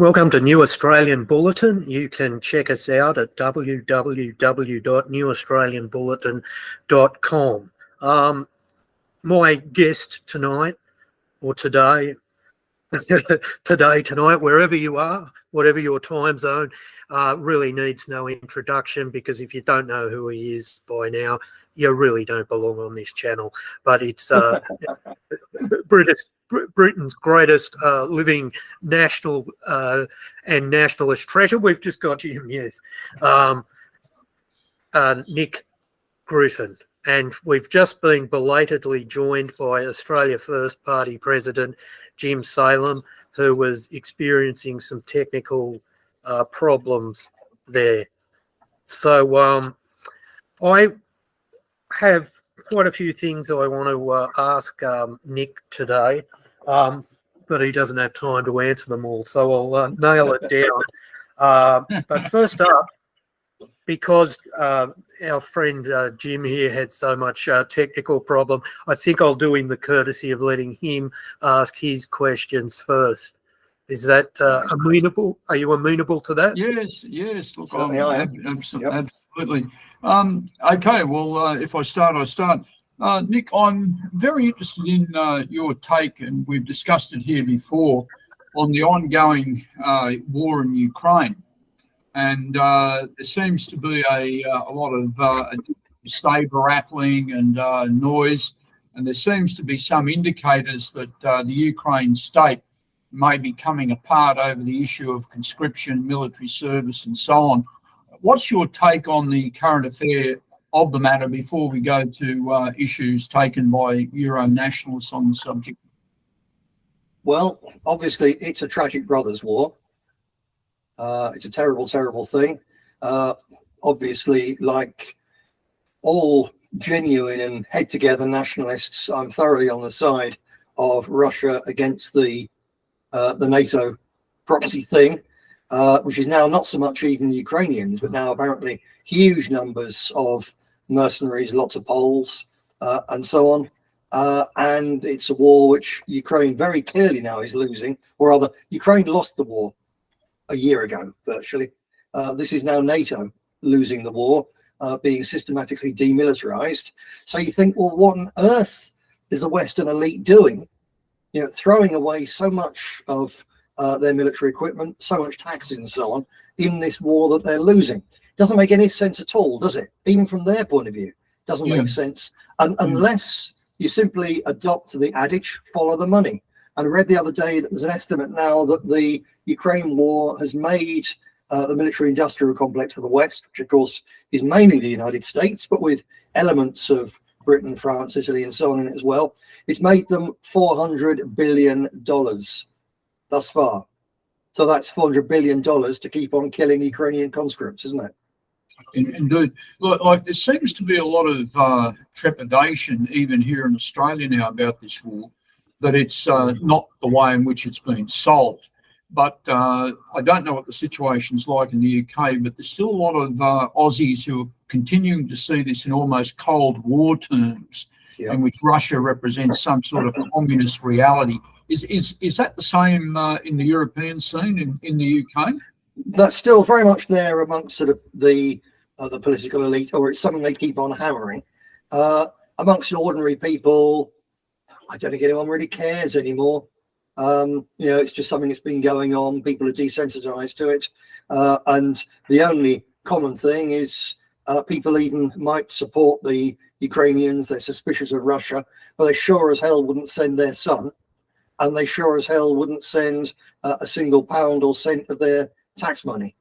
Welcome to New Australian Bulletin. You can check us out at www.newaustralianbulletin.com. My guest tonight, or today, tonight, wherever you are, whatever your time zone, really needs no introduction, because if you don't know who he is by now, you really don't belong on this channel. But it's Britain's greatest living national and nationalist treasure. We've just got him, yes, Nick Griffin. And we've just been belatedly joined by Australia First Party President Jim Saleam, who was experiencing some technical problems there. So I have quite a few things I want to ask Nick today, but he doesn't have time to answer them all, so I'll nail it down. But first up, because our friend Jim here had so much technical problem, I think I'll do him the courtesy of letting him ask his questions first. Is that amenable? Are you amenable to that? Yes. Look, Yep. absolutely. Okay, well, if I start, I start. Nick, I'm very interested in your take, and we've discussed it here before, on the ongoing war in Ukraine. And there seems to be a lot of saber rattling and noise, and there seems to be some indicators that the Ukraine state may be coming apart over the issue of conscription, military service, and so on. What's your take on the current affair of the matter before we go to issues taken by Euro nationalists on the subject? Well, obviously, it's a tragic brothers' war. It's a terrible, terrible thing. Obviously, like all genuine and head-together nationalists, I'm thoroughly on the side of Russia against the NATO proxy thing, which is now not so much even Ukrainians, but now apparently huge numbers of mercenaries, lots of Poles, and so on. And it's a war which Ukraine very clearly now is losing, or rather, Ukraine lost the war a year ago, virtually. This is now NATO losing the war, being systematically demilitarized. So you think, well, what on earth is the Western elite doing? You know, throwing away so much of their military equipment, so much taxes and so on, in this war that they're losing. Doesn't make any sense at all, does it? Even from their point of view, doesn't make sense. And unless you simply adopt the adage, follow the money. And I read the other day that there's an estimate now that the Ukraine war has made the military-industrial complex for the West, which of course is mainly the United States, but with elements of Britain, France, Italy, and so on in it as well. It's made them $400 billion thus far. So that's $400 billion to keep on killing Ukrainian conscripts, isn't it? Indeed. Look, like, there seems to be a lot of trepidation, even here in Australia now, about this war, that it's not the way in which it's been sold. But I don't know what the situation's like in the UK, but there's still a lot of Aussies who are continuing to see this in almost Cold War terms, in which Russia represents some sort of communist reality. Is that the same in the European scene in the UK? That's still very much there amongst sort of the political elite, or it's something they keep on hammering. Amongst ordinary people, I don't think anyone really cares anymore. You know, it's just something that's been going on. People are desensitized to it. And the only common thing is people even might support the Ukrainians. They're suspicious of Russia, but they sure as hell wouldn't send their son. And they sure as hell wouldn't send a single pound or cent of their tax money.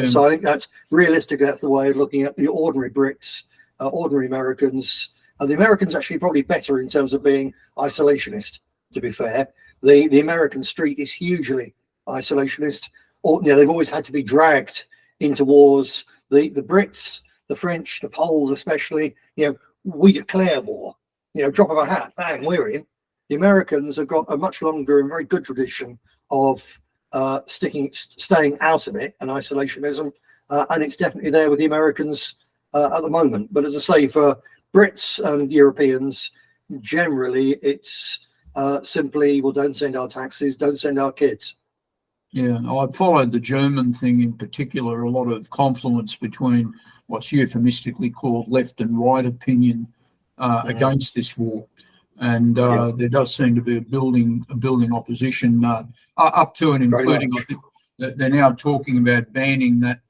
So I think that's realistically, that's the way of looking at the ordinary Brits, ordinary Americans. And the Americans actually probably better in terms of being isolationist, to be fair. The American street is hugely isolationist. Or, you know, they've always had to be dragged into wars. The Brits, the French, the Poles especially, you know, we declare war. You know, drop of a hat, bang, we're in. The Americans have got a much longer and very good tradition of staying out of it and isolationism, and it's definitely there with the Americans at the moment. But as I say, for Brits and Europeans, generally it's simply, well, don't send our taxes, don't send our kids. Yeah, I followed the German thing in particular, a lot of confluence between what's euphemistically called left and right opinion against this war. And there does seem to be a building opposition up to and including, I think, that they're now talking about banning that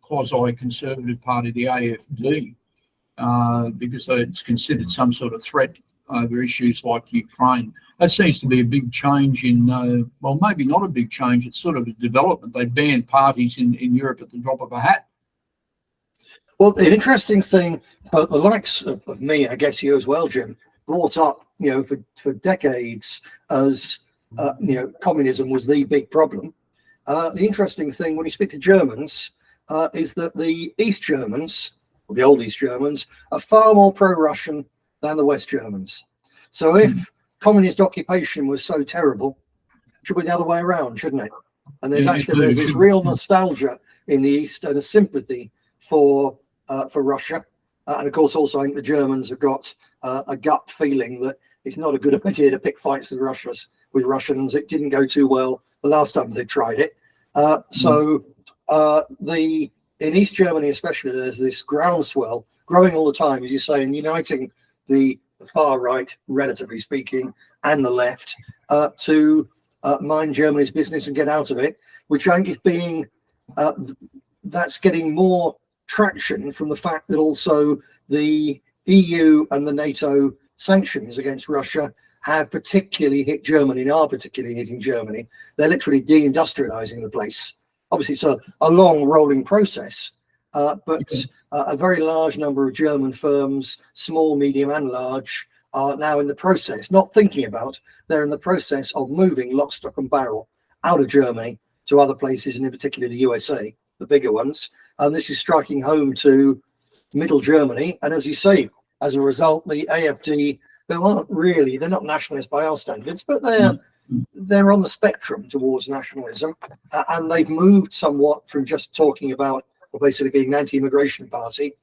quasi-conservative party, the AfD, because it's considered some sort of threat over issues like Ukraine. That seems to be a big change in, well, maybe not a big change, it's sort of a development. They banned parties in Europe at the drop of a hat. Well, an interesting thing, the likes of me, I guess you as well, Jim, brought up, for decades as, communism was the big problem. The interesting thing when you speak to Germans is that the East Germans, or the old East Germans, are far more pro-Russian than the West Germans. So if communist occupation was so terrible, it should be the other way around, shouldn't it? And there's there's this real nostalgia in the East and a sympathy for Russia. And of course, also I think the Germans have got a gut feeling that it's not a good idea to pick fights with Russians. It didn't go too well the last time they tried it. In East Germany especially, there's this groundswell growing all the time, as you say, and uniting the far right, relatively speaking, and the left to mind Germany's business and get out of it, which I think is being that's getting more traction from the fact that also the EU and the NATO sanctions against Russia have particularly hit Germany and are particularly hitting Germany. They're literally deindustrializing the place. Obviously, it's a long rolling process, but a very large number of German firms, small, medium and large, are now in the process, not thinking about, they're in the process of moving lock, stock and barrel out of Germany to other places, and in particular the USA, the bigger ones. And this is striking home to middle Germany. And as you say, as a result, the AfD, they're not nationalists by our standards, but they're on the spectrum towards nationalism. And they've moved somewhat from just talking about, or basically being an anti-immigration party,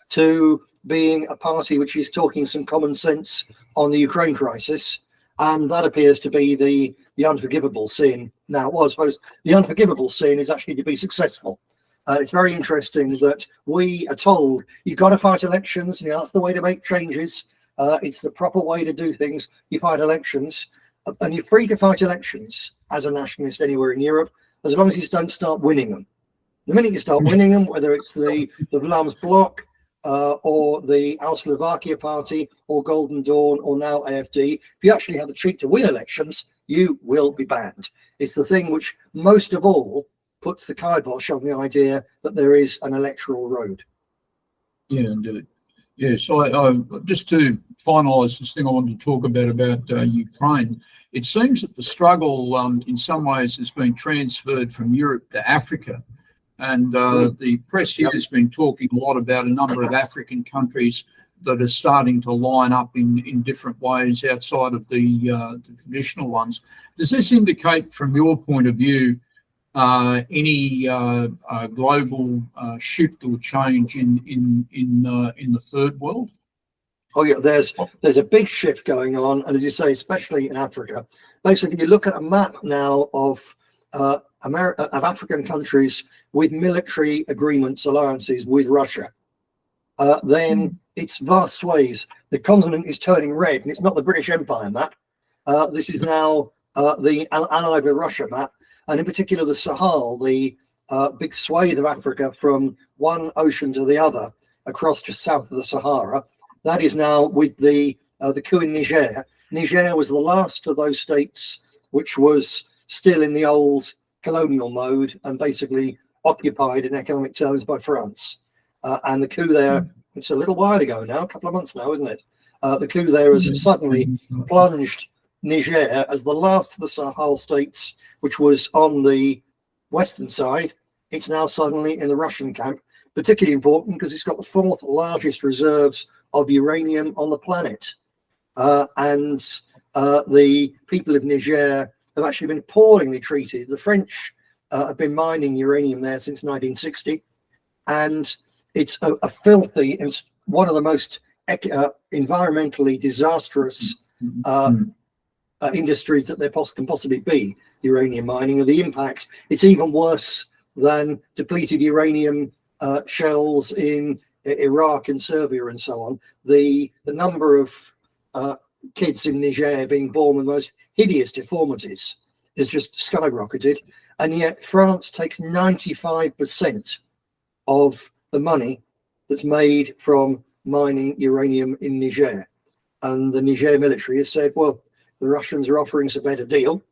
to being a party which is talking some common sense on the Ukraine crisis. And that appears to be the unforgivable sin. Now, well, I suppose the unforgivable sin is actually to be successful. It's very interesting that we are told you've got to fight elections. That's the way to make changes. It's the proper way to do things. You fight elections, and you're free to fight elections as a nationalist anywhere in Europe, as long as you don't start winning them. The minute you start winning them, whether it's the Vlaams Bloc or the Our Slovakia Party or Golden Dawn or now AfD, if you actually have the cheek to win elections, you will be banned. It's the thing which most of all puts the kibosh on the idea that there is an electoral road. Yeah, indeed. Yeah, so just to finalise this thing I wanted to talk about Ukraine, it seems that the struggle in some ways has been transferred from Europe to Africa. And the press here has been talking a lot about a number of African countries that are starting to line up in different ways outside of the traditional ones. Does this indicate, from your point of view, any global shift or change in the third world? Oh yeah, there's a big shift going on, and as you say, especially in Africa. Basically, you look at a map now of African countries with military agreements, alliances with Russia. Then it's vast swathes. The continent is turning red, and it's not the British Empire map. This is now the allied with Russia map. And in particular, the Sahel, the big swathe of Africa from one ocean to the other, across just south of the Sahara, that is now with the coup in Niger. Niger was the last of those states which was still in the old colonial mode and basically occupied in economic terms by France. And the coup there, it's a little while ago now, a couple of months now, isn't it? The coup there has suddenly plunged Niger as the last of the Sahel states, which was on the western side. It's now suddenly in the Russian camp, particularly important because it's got the fourth largest reserves of uranium on the planet. And the people of Niger have actually been appallingly treated. The French have been mining uranium there since 1960. And it's a filthy, it's one of the most environmentally disastrous industries that there can possibly be uranium mining, and the impact, it's even worse than depleted uranium shells in Iraq and Serbia and so on. The number of kids in Niger being born with the most hideous deformities is just skyrocketed, and yet France takes 95% of the money that's made from mining uranium in Niger. And the Niger military has said, well, the Russians are offering us a better deal,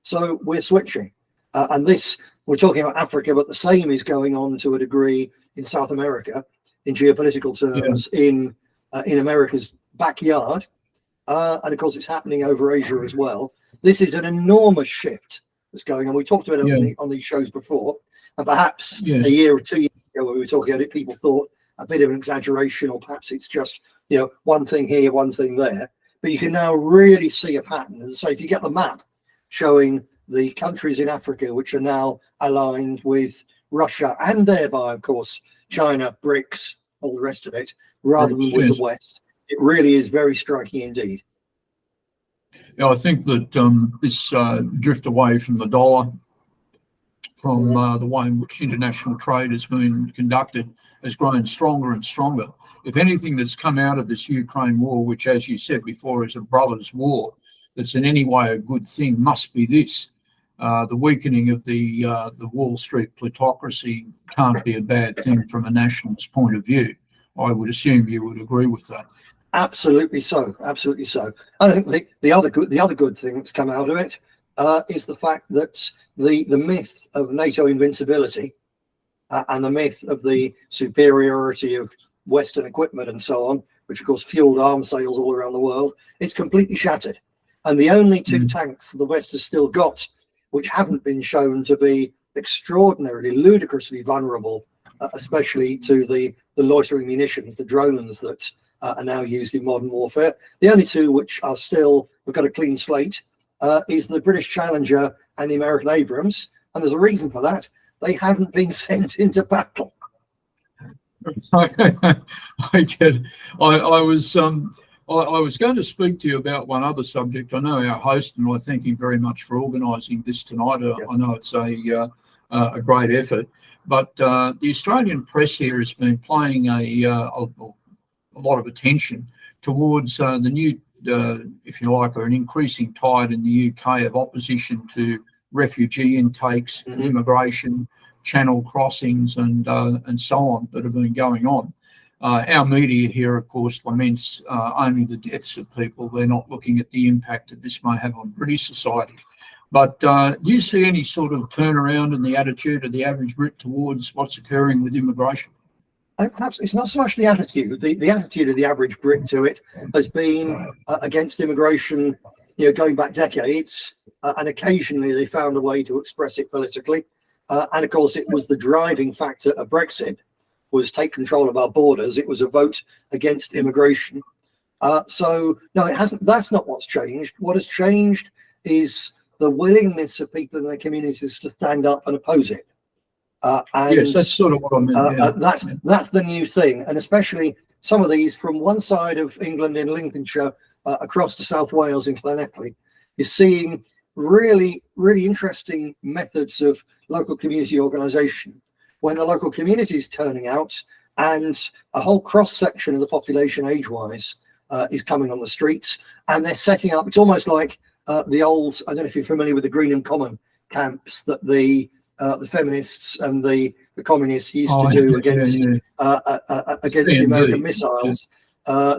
so we're switching. And this, we're talking about Africa, but the same is going on to a degree in South America, in geopolitical terms, in America's backyard. And of course, it's happening over Asia as well. This is an enormous shift that's going on. We talked about it on these shows before, and perhaps a year or 2 years ago when we were talking about it, people thought a bit of an exaggeration, or perhaps it's just, you know, one thing here, one thing there. But you can now really see a pattern. So if you get the map showing the countries in Africa which are now aligned with Russia, and thereby, of course, China, BRICS, all the rest of it, rather than with the West, it really is very striking indeed. Yeah, I think that this drift away from the dollar, from the way in which international trade has been conducted, has grown stronger and stronger. If anything that's come out of this Ukraine war, which, as you said before, is a brother's war, that's in any way a good thing, must be this. The weakening of the Wall Street plutocracy can't be a bad thing from a nationalist point of view. I would assume you would agree with that. Absolutely so. Absolutely so. I think the other good thing that's come out of it is the fact that the myth of NATO invincibility and the myth of the superiority of Western equipment and so on, which of course fueled arms sales all around the world, it's completely shattered. And the only two tanks the West has still got, which haven't been shown to be extraordinarily, ludicrously vulnerable, especially to the loitering munitions, the drones that are now used in modern warfare. The only two which are still, have got a clean slate, is the British Challenger and the American Abrams. And there's a reason for that. They haven't been sent into battle. I get it. I was going to speak to you about one other subject. I know our host, and I thank him very much for organising this tonight. I know it's a great effort, but the Australian press here has been playing a lot of attention towards the new, if you like, or an increasing tide in the UK of opposition to refugee intakes, immigration, channel crossings, and so on that have been going on. Our media here, of course, laments only the deaths of people. They're not looking at the impact that this may have on British society. But do you see any sort of turnaround in the attitude of the average Brit towards what's occurring with immigration? Perhaps it's not so much the attitude. The attitude of the average Brit to it has been against immigration, you know, going back decades, and occasionally they found a way to express it politically. And of course, it was the driving factor of Brexit, was take control of our borders. It was a vote against immigration. So no, it hasn't. That's not what's changed. What has changed is the willingness of people in their communities to stand up and oppose it. And yes, that's sort of what I meant. That's the new thing, and especially some of these from one side of England in Lincolnshire across to South Wales in Llanelli, is seeing really, really interesting methods of local community organisation. When the local community is turning out, and a whole cross section of the population, age-wise, is coming on the streets, and they're setting up. It's almost like the old. I don't know if you're familiar with the Greenham Common camps that the feminists and the communists used to do against the American missiles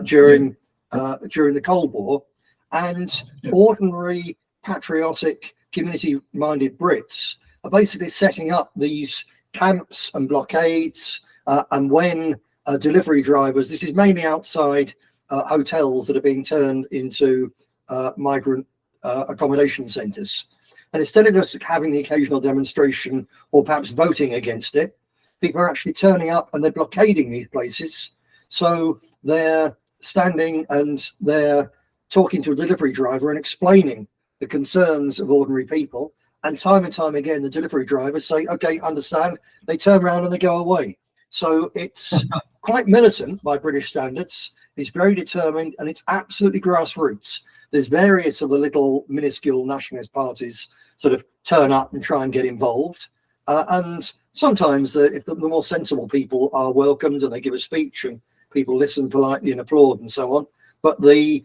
during the Cold War, and ordinary patriotic community-minded Brits are basically setting up these camps and blockades, and when delivery drivers, this is mainly outside hotels that are being turned into migrant accommodation centres. And instead of just having the occasional demonstration or perhaps voting against it, people are actually turning up and they're blockading these places. So they're standing and they're talking to a delivery driver and explaining the concerns of ordinary people. And time again, the delivery drivers say, okay, understand. They turn around and they go away. So it's quite militant by British standards. It's very determined, and it's absolutely grassroots. there's various of the little minuscule nationalist parties sort of turn up and try and get involved. And sometimes if the more sensible people are welcomed and they give a speech and people listen politely and applaud and so on. But the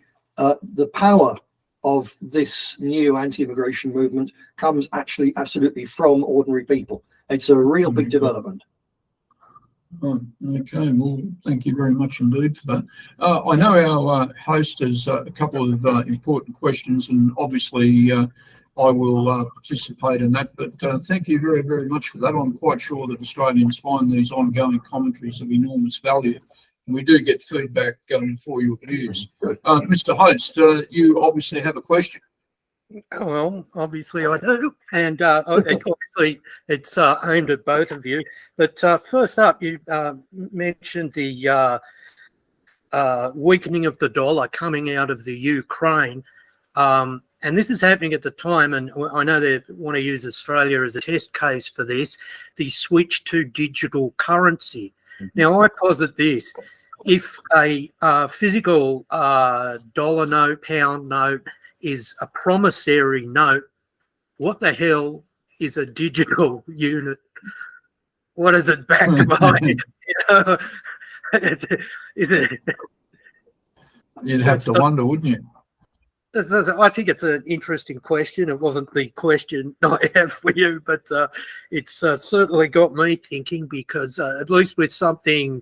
power of this new anti-immigration movement comes actually absolutely from ordinary people. It's a real big development. Oh, okay, well, thank you very much indeed for that. I know our host has a couple of important questions, and obviously I will participate in that, but thank you very, very much for that. I'm quite sure that Australians find these ongoing commentaries of enormous value, and we do get feedback for your views. Mr. Host, you obviously have a question. Well, obviously I do, and obviously it's aimed at both of you. But first up, you mentioned the weakening of the dollar coming out of the Ukraine, and this is happening at the time, and I know they want to use Australia as a test case for this, the switch to digital currency. Now, I posit this: if a physical dollar note, pound note, is a promissory note, what the hell is a digital unit? What is it backed by? Is it? You'd have to wonder, wouldn't you? I think it's an interesting question. It wasn't the question I have for you, but it's certainly got me thinking, because at least with something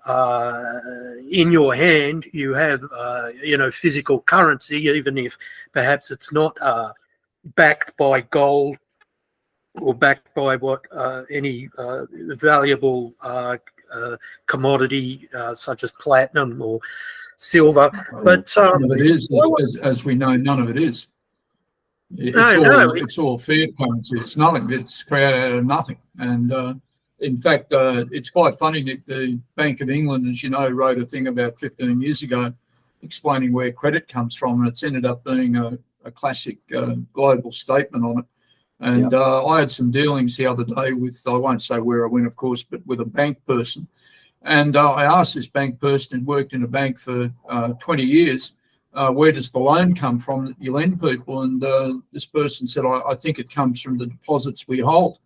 in your hand, you have physical currency, even if perhaps it's not backed by gold or backed by any valuable commodity such as platinum or silver. But none of it is, as we know, none of it is. It's all fiat currency. It's nothing. It's created out of nothing. And in fact, it's quite funny, Nick. The Bank of England, as you know, wrote a thing about 15 years ago explaining where credit comes from, and it's ended up being a classic global statement on it. And I had some dealings the other day with, I won't say where I went, of course, but with a bank person. And I asked this bank person who'd worked in a bank for 20 years, where does the loan come from that you lend people? And this person said, I think it comes from the deposits we hold.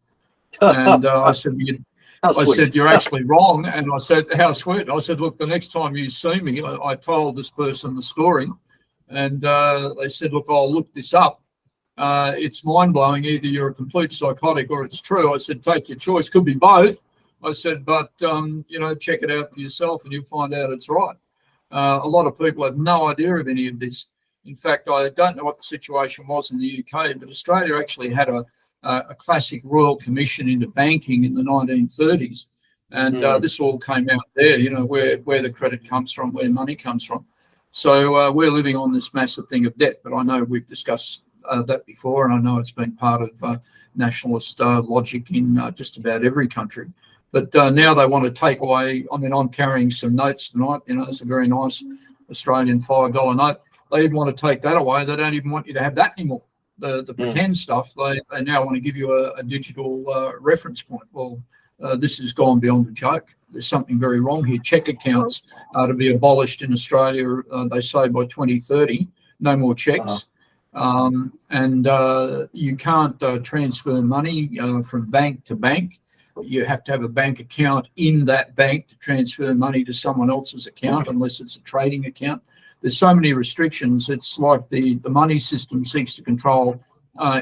And I said, you're actually wrong. And I said, how sweet. I said, look, the next time you see me, I told this person the story. And they said, look, I'll look this up. It's mind-blowing. Either you're a complete psychotic or it's true. I said, take your choice. Could be both. I said, but, check it out for yourself and you'll find out it's right. A lot of people have no idea of any of this. In fact, I don't know what the situation was in the UK, but Australia actually had a classic Royal Commission into banking in the 1930s. And this all came out there, where the credit comes from, where money comes from. So we're living on this massive thing of debt, but I know we've discussed that before, and I know it's been part of nationalist logic in just about every country. But now they want to take away, I'm carrying some notes tonight, it's a very nice Australian $5 note. They even want to take that away. They don't even want you to have that anymore. The pretend stuff, they now want to give you a digital reference point. Well, this has gone beyond a joke. There's something very wrong here. Cheque accounts are to be abolished in Australia, they say, by 2030. No more cheques. And you can't transfer money from bank to bank. You have to have a bank account in that bank to transfer money to someone else's account, unless it's a trading account. There's so many restrictions. It's like the money system seeks to control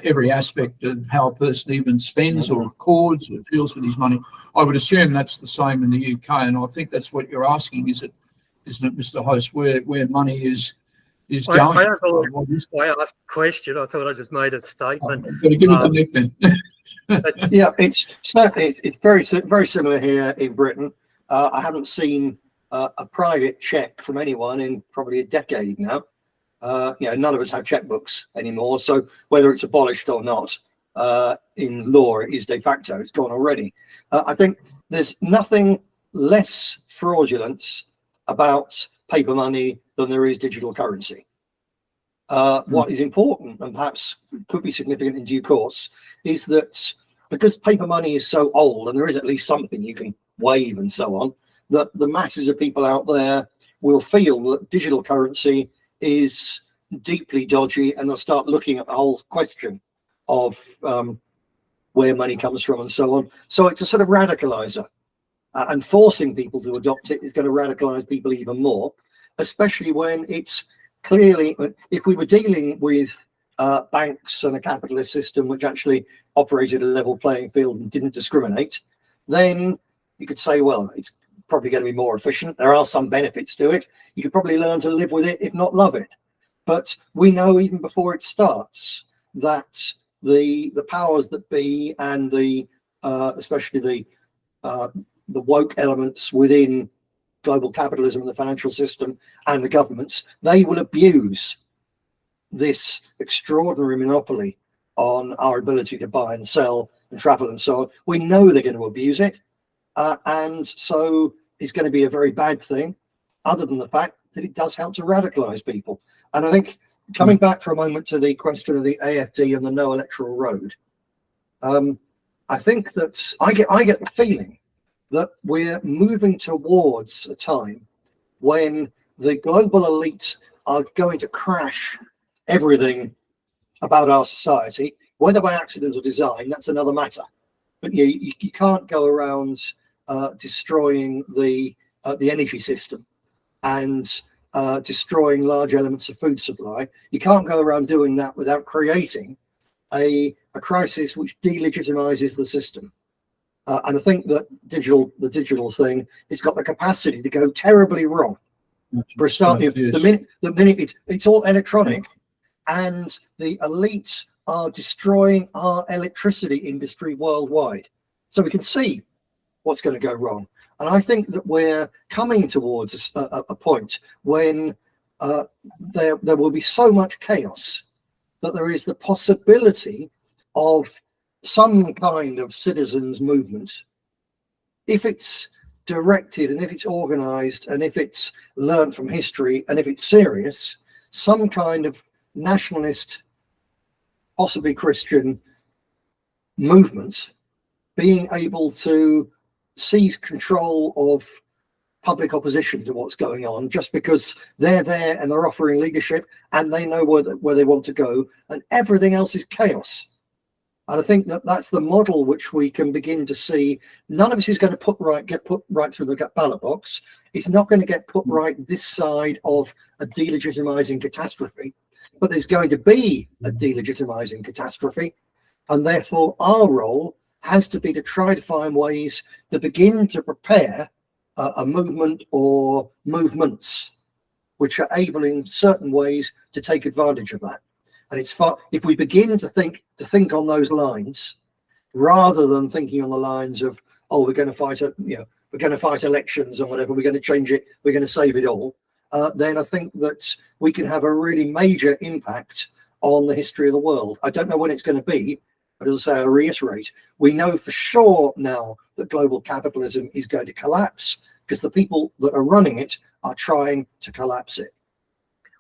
every aspect of how a person even spends or records or deals with his money. I would assume that's the same in the UK, and I think that's what you're asking, isn't it, Mr. Host, where money is going? I asked a question. I thought I just made a statement. Got to give it to Nick then. Yeah, it's very similar here in Britain. I haven't seen a private cheque from anyone in probably a decade now. None of us have checkbooks anymore. So whether it's abolished or not, in law, it is de facto. It's gone already. I think there's nothing less fraudulent about paper money than there is digital currency. What is important, and perhaps could be significant in due course, is that because paper money is so old and there is at least something you can wave and so on, that the masses of people out there will feel that digital currency is deeply dodgy, and they'll start looking at the whole question of where money comes from and so on. So it's a sort of radicalizer, and forcing people to adopt it is going to radicalize people even more, especially when it's clearly, if we were dealing with banks and a capitalist system which actually operated a level playing field and didn't discriminate, then you could say, well, it's probably going to be more efficient. There are some benefits to it. You could probably learn to live with it, if not love it. But we know even before it starts that the powers that be and the especially the woke elements within global capitalism and the financial system and the governments, they will abuse this extraordinary monopoly on our ability to buy and sell and travel and so on. We know they're going to abuse it. And so it's going to be a very bad thing, other than the fact that it does help to radicalize people. And I think, coming back for a moment to the question of the AFD and the no electoral road, I think that I get the feeling that we're moving towards a time when the global elite are going to crash everything about our society, whether by accident or design. That's another matter. But you can't go around destroying the energy system and destroying large elements of food supply. You can't go around doing that without creating a crisis which delegitimizes the system. And I think that the digital thing, it's got the capacity to go terribly wrong. For a start, the minute it's all electronic, and the elites are destroying our electricity industry worldwide. So we can see what's going to go wrong. And I think that we're coming towards a point when there will be so much chaos that there is the possibility of some kind of citizens' movement, if it's directed and if it's organized and if it's learned from history and if it's serious, some kind of nationalist, possibly Christian movement being able to seize control of public opposition to what's going on, just because they're there and they're offering leadership and they know where they want to go, and everything else is chaos. And I think that that's the model which we can begin to see. None of us is going to get put right through the ballot box. It's not going to get put right this side of a delegitimizing catastrophe, but there's going to be a delegitimizing catastrophe. And therefore our role has to be to try to find ways to begin to prepare a movement or movements which are able in certain ways to take advantage of that. And it's far, if we begin to think on those lines, rather than thinking on the lines of, oh, we're going to fight we're going to fight elections and whatever, we're going to change it, we're going to save it all, then I think that we can have a really major impact on the history of the world. I don't know when it's going to be, but as I say, I reiterate, we know for sure now that global capitalism is going to collapse because the people that are running it are trying to collapse it.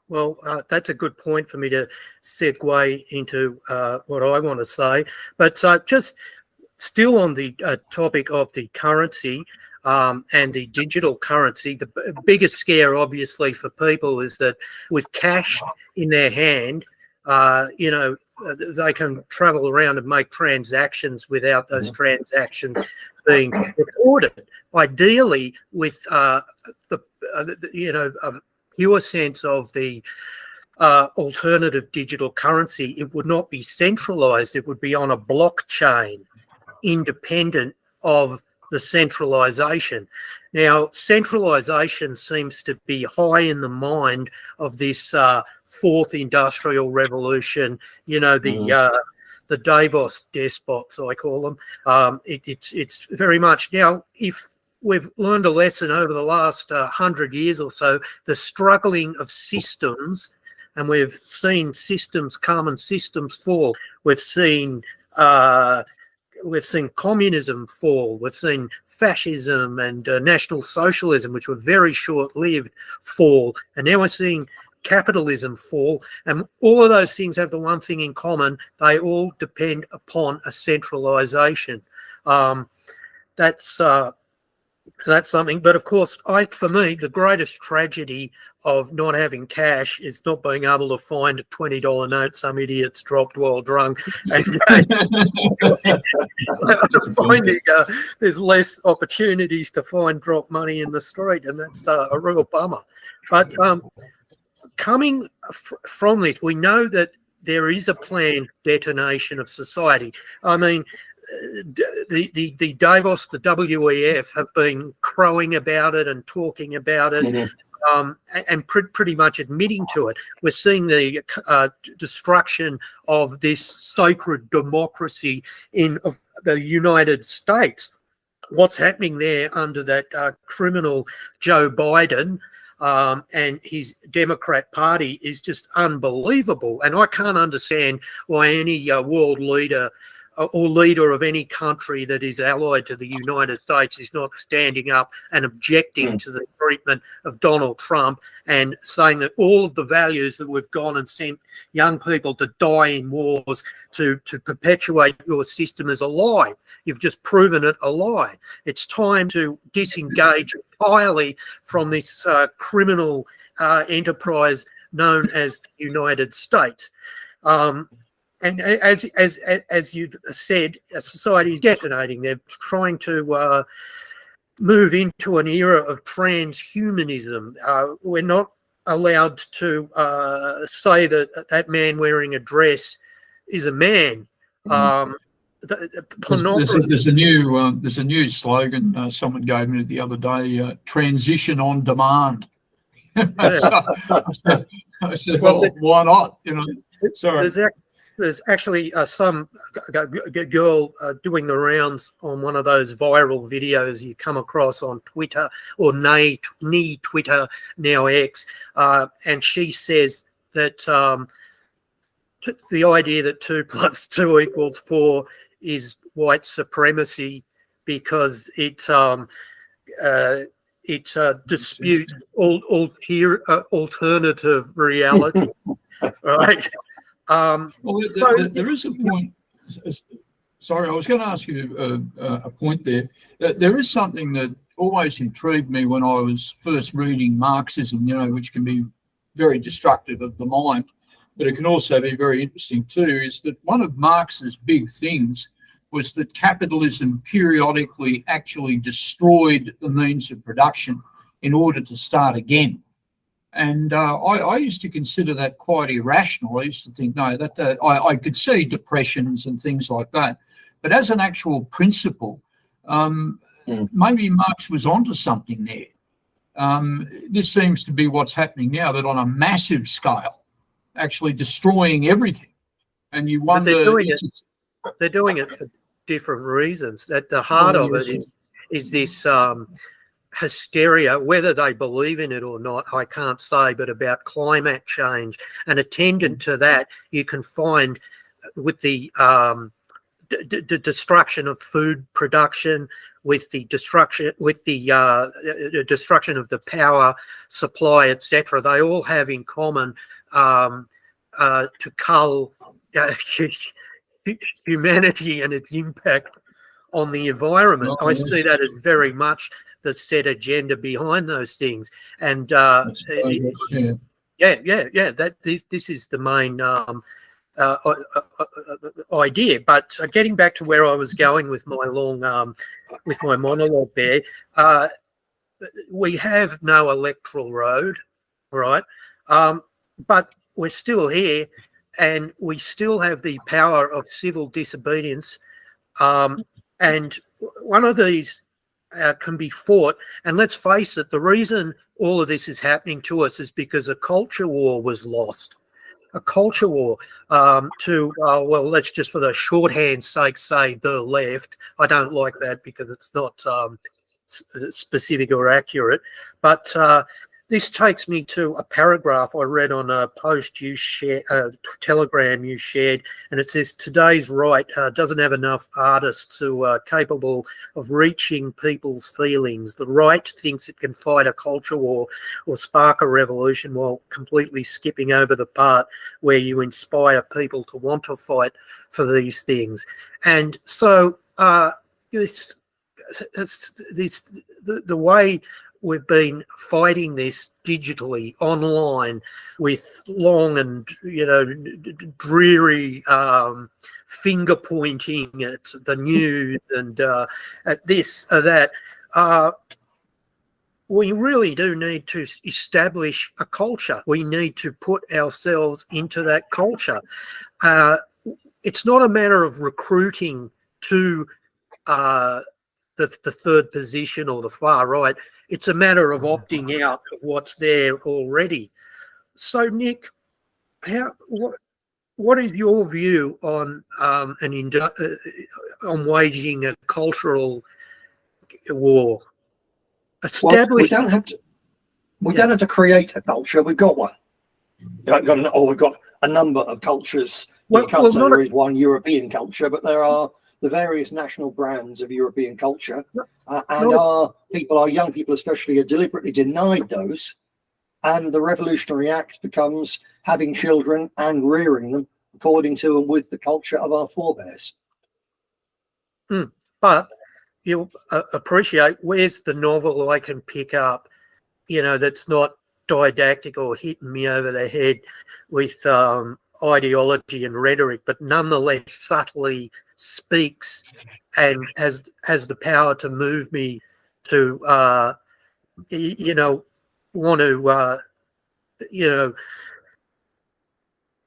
Well, that's a good point for me to segue into what I want to say. But just still on the topic of the currency and the digital currency, the biggest scare, obviously, for people is that with cash in their hand, they can travel around and make transactions without those transactions being recorded. Ideally, with a pure sense of the alternative digital currency, it would not be centralized. It would be on a blockchain, independent of the centralization. Now, centralization seems to be high in the mind of this fourth industrial revolution, the Davos despots, I call them. It's very much now, if we've learned a lesson over the last 100 years or so, the struggling of systems, and we've seen systems come and systems fall. We've seen communism fall. We've seen fascism and National Socialism, which were very short-lived, fall. And now we're seeing capitalism fall. And all of those things have the one thing in common: they all depend upon a centralisation. That's That's something. But of course, for me, the greatest tragedy of not having cash is not being able to find a $20 note some idiot's dropped while drunk, and finding there's less opportunities to find drop money in the street, and that's a real bummer. But coming from this, we know that there is a planned detonation of society. I mean, the Davos, the WEF have been crowing about it and talking about it, and pretty much admitting to it. We're seeing the destruction of this sacred democracy in the United States. What's happening there under that criminal Joe Biden and his Democrat Party is just unbelievable. And I can't understand why any world leader or leader of any country that is allied to the United States is not standing up and objecting to the treatment of Donald Trump and saying that all of the values that we've gone and sent young people to die in wars to perpetuate your system is a lie. You've just proven it a lie. It's time to disengage entirely from this criminal enterprise known as the United States. And as you've said, society is detonating. They're trying to move into an era of transhumanism. We're not allowed to say that that man wearing a dress is a man. There's a new slogan someone gave me the other day: transition on demand. I said, well, why not? You know, sorry. There's actually some girl doing the rounds on one of those viral videos you come across on Twitter or Twitter, now X, and she says that the idea that 2 + 2 = 4 is white supremacy because it disputes alternative reality, right? There is a point. Sorry, I was going to ask you a point there. There is something that always intrigued me when I was first reading Marxism, which can be very destructive of the mind, but it can also be very interesting too, is that one of Marx's big things was that capitalism periodically actually destroyed the means of production in order to start again. And I used to consider that quite irrational. I used to think, no, that I could see depressions and things like that. But as an actual principle, maybe Marx was onto something there. This seems to be what's happening now, that on a massive scale, actually destroying everything. And you wonder... They're doing it for different reasons. At the heart of it is this... hysteria, whether they believe in it or not, I can't say, but about climate change. And attendant to that, you can find with the destruction of food production, with the destruction of the power supply, etc. They all have in common to cull humanity and its impact on the environment. I see that as very much the set agenda behind those things, and this is the main idea. But getting back to where I was going with my monologue there, we have no electoral road, right? But we're still here, and we still have the power of civil disobedience, and one of these can be fought. And let's face it, the reason all of this is happening to us is because a culture war was lost. A culture war well, let's just for the shorthand's sake say the left. I don't like that because it's not specific or accurate. But this takes me to a paragraph I read on a post you shared, telegram you shared, and it says, today's right doesn't have enough artists who are capable of reaching people's feelings. The right thinks it can fight a culture war or spark a revolution while completely skipping over the part where you inspire people to want to fight for these things. And so this the way we've been fighting this digitally online with long and dreary finger pointing at the news and at this or that. We really do need to establish a culture. We need to put ourselves into that culture. It's not a matter of recruiting to the third position or the far right. It's a matter of opting out of what's there already. So, Nick, what is your view on waging a cultural war? Well, we don't have to create a culture. We've got one. We've got a number of cultures. You can't say there is one European culture, but there are the various national brands of European culture, and our young people especially, are deliberately denied those. And the revolutionary act becomes having children and rearing them according to and with the culture of our forebears. But you'll appreciate, where's the novel I can pick up, that's not didactic or hitting me over the head with ideology and rhetoric, but nonetheless subtly speaks and has the power to move me to want to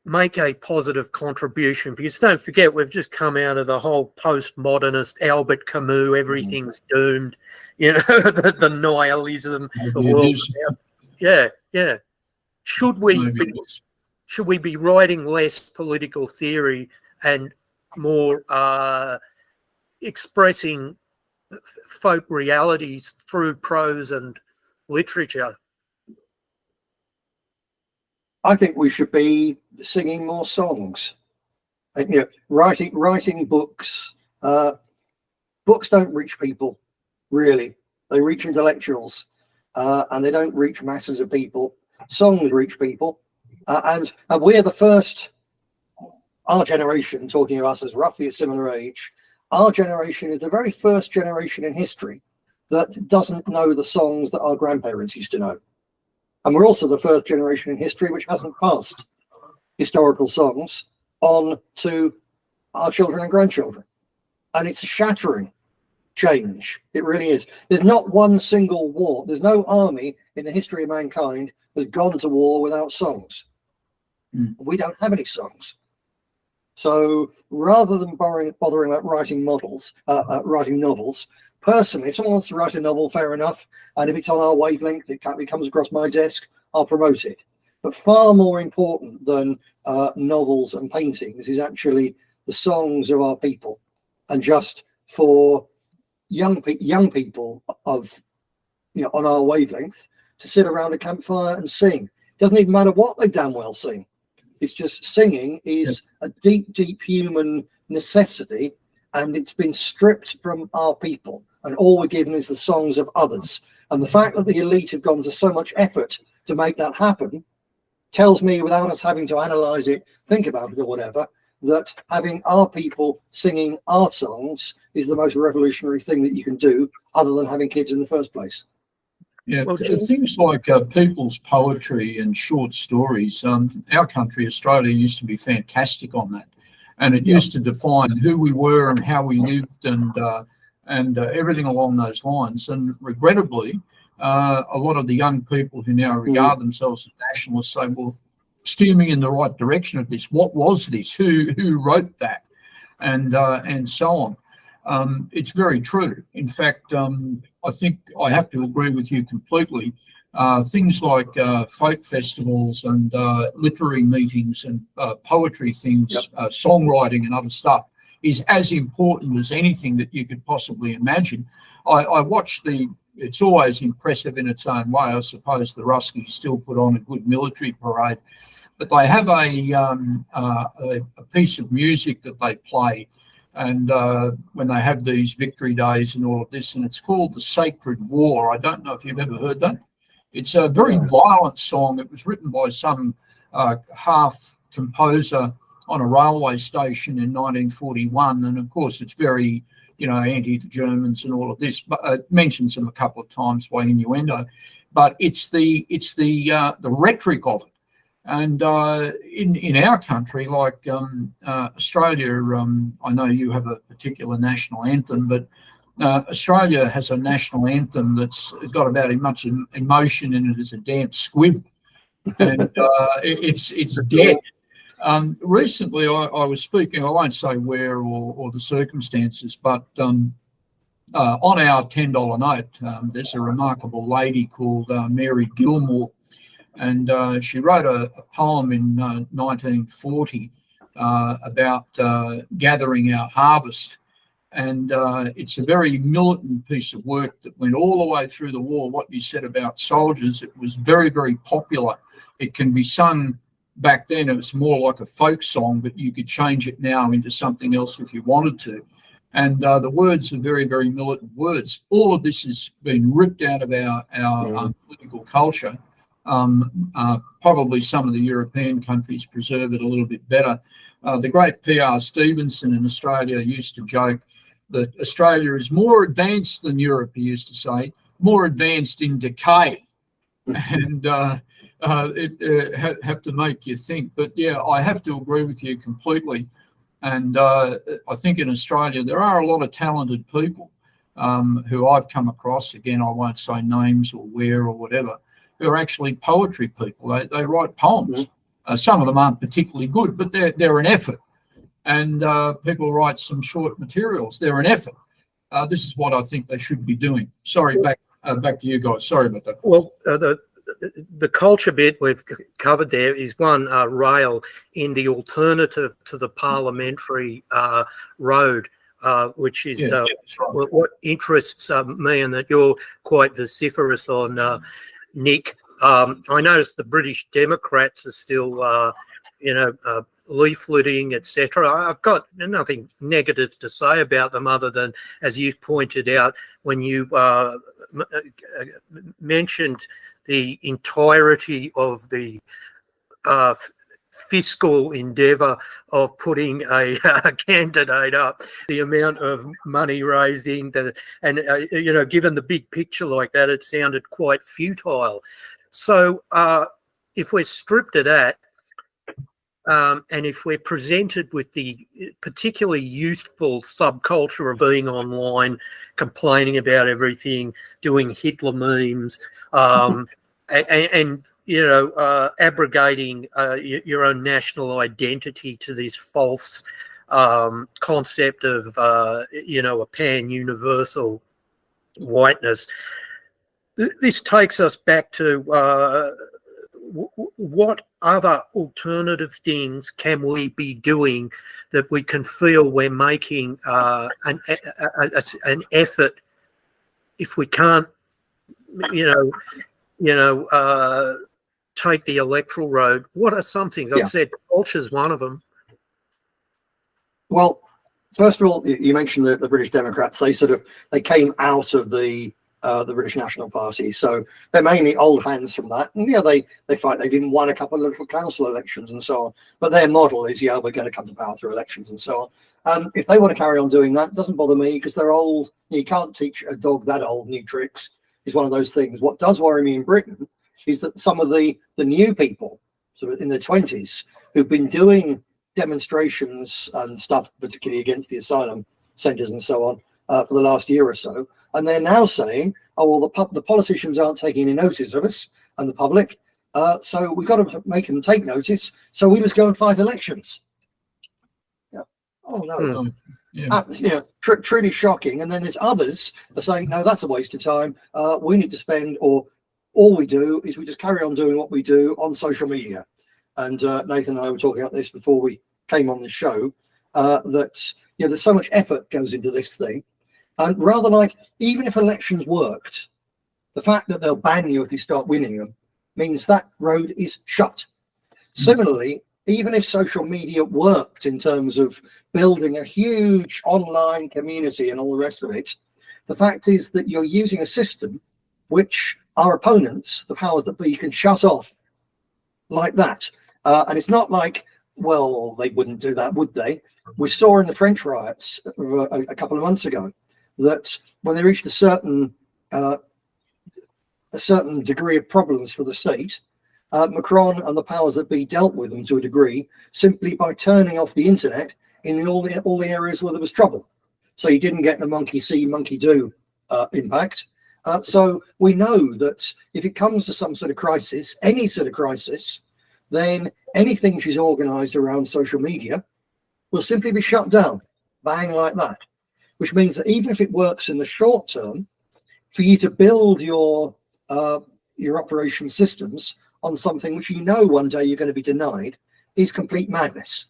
make a positive contribution. Because don't forget, we've just come out of the whole postmodernist Albert Camus, everything's doomed, the nihilism, the world. Yeah. Should we be writing less political theory and more expressing folk realities through prose and literature? I think we should be singing more songs, and writing books. Books don't reach people, really. They reach intellectuals, and they don't reach masses of people. Songs reach people, and we're the first. Our generation, talking of us as roughly a similar age, our generation is the very first generation in history that doesn't know the songs that our grandparents used to know. And we're also the first generation in history which hasn't passed historical songs on to our children and grandchildren. And it's a shattering change. It really is. There's not one single war. There's no army in the history of mankind that's gone to war without songs. We don't have any songs. So rather than bothering about writing novels, personally, if someone wants to write a novel, fair enough. And if it's on our wavelength, it comes across my desk, I'll promote it. But far more important than novels and paintings is actually the songs of our people. And just for young people of, on our wavelength, to sit around a campfire and sing. It doesn't even matter what they damn well sing. It's just singing is a deep, deep human necessity, and it's been stripped from our people. And all we're given is the songs of others. And the fact that the elite have gone to so much effort to make that happen tells me, without us having to analyze it, think about it or whatever, that having our people singing our songs is the most revolutionary thing that you can do, other than having kids in the first place. Yeah, things like people's poetry and short stories. Our country, Australia, used to be fantastic on that, and it used to define who we were and how we lived and everything along those lines. And regrettably, a lot of the young people who now regard themselves as nationalists say, "Well, steer me in the right direction of this. What was this? Who wrote that?" And so on. It's very true. In fact, I think I have to agree with you completely. Things like folk festivals and literary meetings and poetry things, songwriting and other stuff is as important as anything that you could possibly imagine. I watch it's always impressive in its own way. I suppose the Ruskies still put on a good military parade, but they have a piece of music that they play. And when they have these victory days and all of this, and it's called The Sacred War. I don't know if you've ever heard that. It's a very violent song. It was written by some half composer on a railway station in 1941. And of course, it's very anti the Germans and all of this, but mentions them a couple of times by innuendo. But it's the rhetoric of it. And in our country, like Australia, I know you have a particular national anthem, but Australia has a national anthem that's got about as much emotion in it as a damn squib, and it's dead. Recently, I was speaking. I won't say where or the circumstances, but on our $10 note, there's a remarkable lady called Mary Gilmore, and she wrote a poem in 1940 about gathering our harvest. And it's a very militant piece of work that went all the way through the war. What you said about soldiers, it was very, very popular. It can be sung back then. It was more like a folk song, but you could change it now into something else if you wanted to. And the words are very, very militant words. All of this has been ripped out of our political culture. Probably some of the European countries preserve it a little bit better. The great P.R. Stevenson in Australia used to joke that Australia is more advanced than Europe, he used to say, more advanced in decay. And it have to make you think. But yeah, I have to agree with you completely. And I think in Australia, there are a lot of talented people who I've come across. Again, I won't say names or where or whatever, who are actually poetry people. They write poems. Some of them aren't particularly good, but they're an effort. And people write some short materials. They're an effort. This is what I think they should be doing. Sorry, back to you guys. Sorry about that. Well, the culture bit we've covered there is one rail in the alternative to the parliamentary road, which is right. what interests me, and that you're quite vociferous on, Nick. I noticed the British Democrats are still, leafleting, etc. I've got nothing negative to say about them other than, as you've pointed out, when you mentioned the entirety of the fiscal endeavour of putting a candidate up, the amount of money raising, given the big picture like that, it sounded quite futile. So if we're stripped of that, and if we're presented with the particularly youthful subculture of being online, complaining about everything, doing Hitler memes, and abrogating your own national identity to this false concept of, a pan-universal whiteness, this takes us back to what other alternative things can we be doing that we can feel we're making an effort if we can't, take the electoral road? What are some things? I've said culture's one of them. Well, first of all, you mentioned the British Democrats. They came out of the British National Party, so they're mainly old hands from that. And they fight. They've even won a couple of little council elections and so on. But their model is, we're going to come to power through elections and so on. If they want to carry on doing that, it doesn't bother me, because they're old. You can't teach a dog that old new tricks. Is one of those things. What does worry me in Britain is that some of the new people, sort of in their 20s, who've been doing demonstrations and stuff, particularly against the asylum centres and so on, for the last year or so, and they're now saying, oh, well, the politicians aren't taking any notice of us and the public, so we've got to make them take notice, so we just go and fight elections. Oh, no. Truly shocking. And then there's others that are saying, no, that's a waste of time. We need to spend, or all we do is we just carry on doing what we do on social media. And Nathan and I were talking about this before we came on the show, that there's so much effort goes into this thing. And rather, like, even if elections worked, the fact that they'll ban you if you start winning them means that road is shut. Similarly, even if social media worked in terms of building a huge online community and all the rest of it, the fact is that you're using a system which our opponents, the powers that be, can shut off like that. And it's not like well, they wouldn't do that, would they? We saw in the French riots a couple of months ago that when they reached a certain degree of problems for the state, Macron and the powers that be dealt with them to a degree simply by turning off the internet in all the areas where there was trouble. So you didn't get the monkey see, monkey do impact. So we know that if it comes to some sort of crisis, any sort of crisis, then anything which is organized around social media will simply be shut down, bang, like that. Which means that even if it works in the short term, for you to build your operation systems on something which you know one day you're going to be denied is complete madness.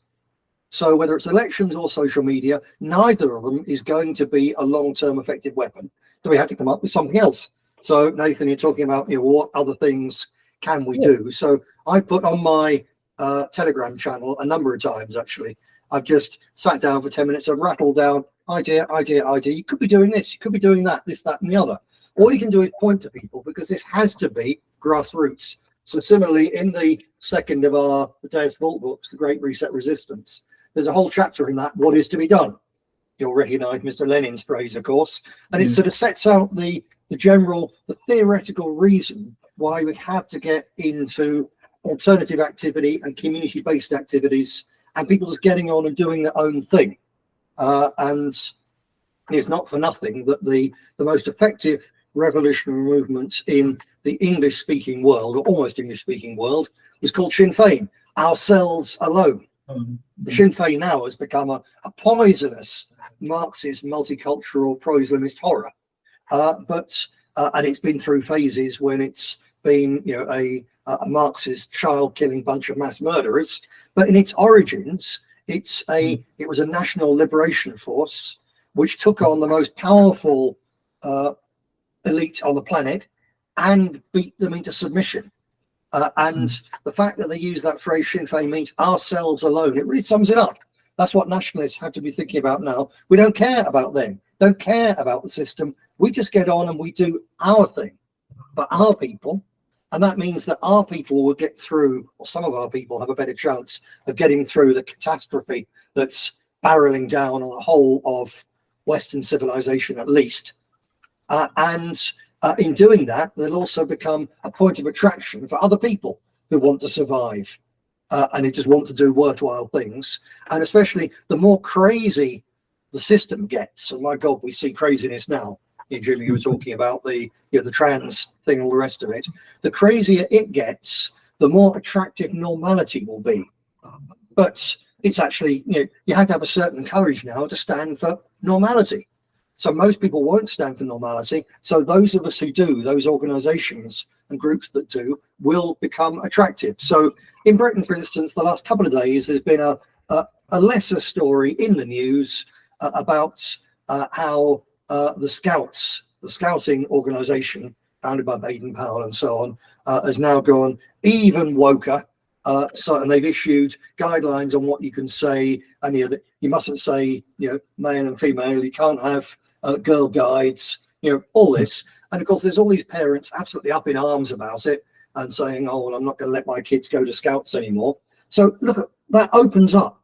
So whether it's elections or social media, neither of them is going to be a long-term effective weapon. So we had to come up with something else. So Nathan, you're talking about, what other things can we do? So I put on my Telegram channel a number of times, actually. I've just sat down for 10 minutes and rattled down idea. You could be doing this, you could be doing that, this, that, and the other. All you can do is point to people, because this has to be grassroots. So similarly, in the second of the Deus Vult books, The Great Reset Resistance, there's a whole chapter in that, what is to be done. You'll recognize Mr. Lenin's phrase, of course, and it sort of sets out the theoretical reason why we have to get into alternative activity and community-based activities, and people just getting on and doing their own thing. And it's not for nothing that the most effective revolutionary movements in the English-speaking world, or almost English-speaking world, was called Sinn Féin, ourselves alone. The Sinn Féin now has become a poisonous Marxist, multicultural, pro-Islamist horror. And it's been through phases when it's been, a Marxist child-killing bunch of mass murderers. But in its origins, it was a national liberation force which took on the most powerful elite on the planet and beat them into submission. And the fact that they use that phrase, Sinn Féin means ourselves alone, it really sums it up. That's what nationalists have to be thinking about now. We don't care about them, don't care about the system. We just get on and we do our thing for our people. And that means that our people will get through, or some of our people have a better chance of getting through the catastrophe that's barreling down on the whole of Western civilization, at least. In doing that, they'll also become a point of attraction for other people who want to survive and who just want to do worthwhile things. And especially the more crazy the system gets, and my God, we see craziness now. Jimmy, you were talking about the trans thing, all the rest of it. The crazier it gets, the more attractive normality will be. But it's actually, you have to have a certain courage now to stand for normality. So most people won't stand for normality. So those of us who do, those organizations and groups that do, will become attractive. So in Britain, for instance, the last couple of days, there's been a lesser story in the news about how the scouting organization founded by Baden-Powell and so on, has now gone even woker. And they've issued guidelines on what you can say, and you mustn't say male and female. You can't have girl guides, all this. And of course, there's all these parents absolutely up in arms about it and saying, "Oh, well, I'm not going to let my kids go to scouts anymore." So look, that opens up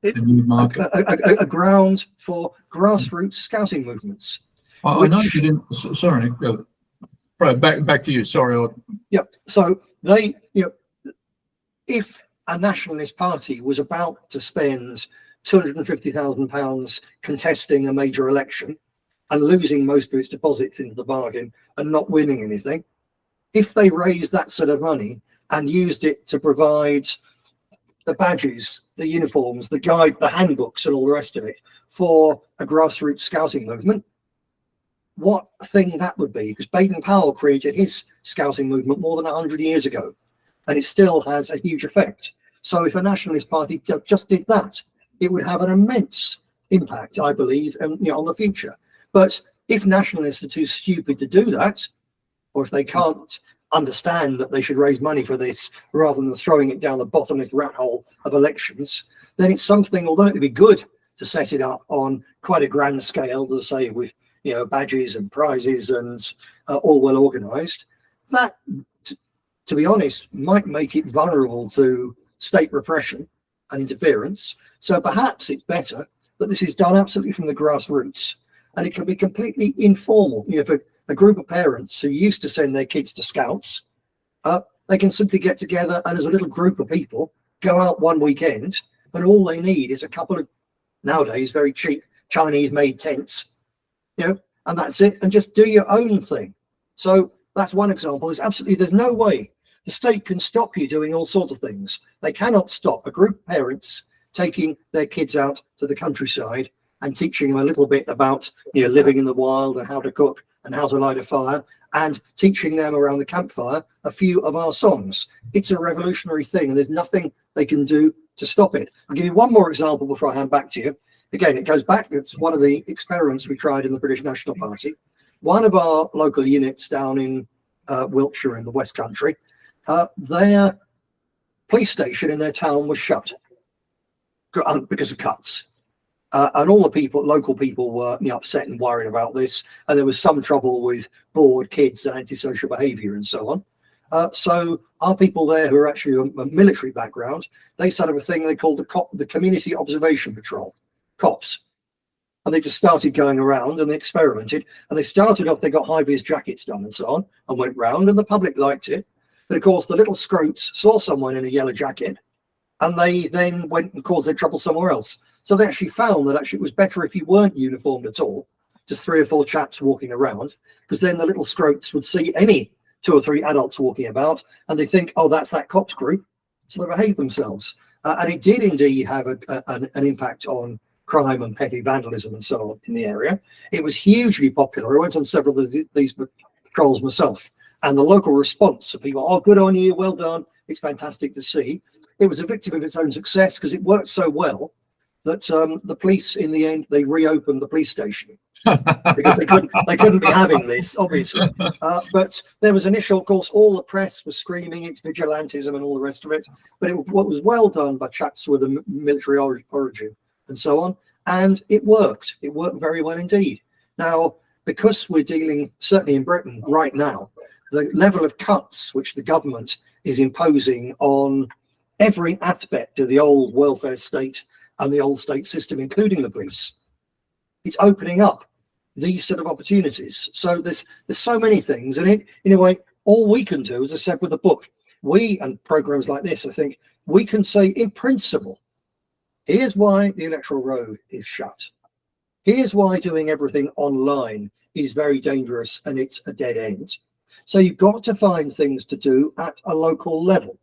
a ground for grassroots scouting movements. I know you didn't. Sorry, Nick. Go. Right, back to you. Sorry. Yeah. So they, if a nationalist party was about to spend £250,000 contesting a major election and losing most of its deposits into the bargain and not winning anything, if they raised that sort of money and used it to provide the badges, the uniforms, the guide, the handbooks, and all the rest of it for a grassroots scouting movement, what a thing that would be. Because Baden-Powell created his scouting movement more than 100 years ago, and it still has a huge effect. So if a nationalist party just did that, it would have an immense impact, I believe, on the future. But if nationalists are too stupid to do that, or if they can't understand that they should raise money for this rather than throwing it down the bottomless rat hole of elections, then it's something, although it'd be good to set it up on quite a grand scale, to say with badges and prizes and all well organized, that, to be honest, might make it vulnerable to state repression and interference. So perhaps it's better that this is done absolutely from the grassroots, and it can be completely informal. You know, for a group of parents who used to send their kids to scouts, they can simply get together and as a little group of people go out one weekend, and all they need is a couple of nowadays very cheap Chinese made tents, you know, and that's it, and just do your own thing. So that's one example. There's no way the state can stop you doing all sorts of things. They cannot stop a group of parents taking their kids out to the countryside and teaching them a little bit about, you know, living in the wild and how to cook and how to light a fire, and teaching them around the campfire a few of our songs. It's a revolutionary thing, and there's nothing they can do to stop it. I'll give you one more example before I hand back to you. Again, it goes back, it's one of the experiments we tried in the British National Party. One of our local units down in Wiltshire in the West Country, their police station in their town was shut because of cuts. And all the local people were, you know, upset and worried about this. And there was some trouble with bored kids and antisocial behaviour and so on. So our people there, who are actually a military background, they set up a thing they called the Community Observation Patrol, COPS. And they just started going around and they experimented. And they started off, they got high-vis jackets done and so on, and went round, and the public liked it. But of course, the little scroats saw someone in a yellow jacket, and they then went and caused their trouble somewhere else. So they actually found that actually it was better if you weren't uniformed at all, just 3 or 4 chaps walking around, because then the little scroats would see any 2 or 3 adults walking about, and they think, oh, that's that cops group. So they behave themselves. And it did indeed have an impact on crime and petty vandalism and so on in the area. It was hugely popular. I went on several of these patrols myself, and the local response of people, oh, good on you, well done, it's fantastic to see. It was a victim of its own success because it worked so well that the police, in the end, they reopened the police station because they couldn't be having this, obviously. But there was initial, of course, all the press was screaming it's vigilantism and all the rest of it. But what was well done by chaps with a military origin and so on, and it worked. It worked very well indeed. Now, because we're dealing, certainly in Britain right now, the level of cuts which the government is imposing on every aspect of the old welfare state and the old state system, including the police, it's opening up these sort of opportunities. So there's so many things, and in a way, all we can do, as I said with the book, we and programs like this, I think, we can say in principle, here's why the electoral road is shut. Here's why doing everything online is very dangerous and it's a dead end. So you've got to find things to do at a local level.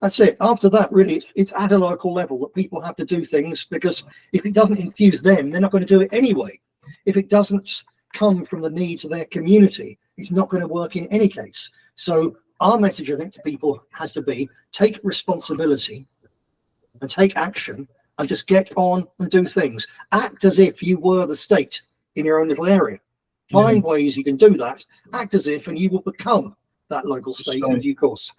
That's it. After that, really, it's at a local level that people have to do things, because if it doesn't infuse them, they're not going to do it anyway. If it doesn't come from the needs of their community, it's not going to work in any case. So our message, I think, to people has to be, take responsibility and take action and just get on and do things. Act as if you were the state in your own little area. Find ways you can do that. Act as if, and you will become that local state in due course.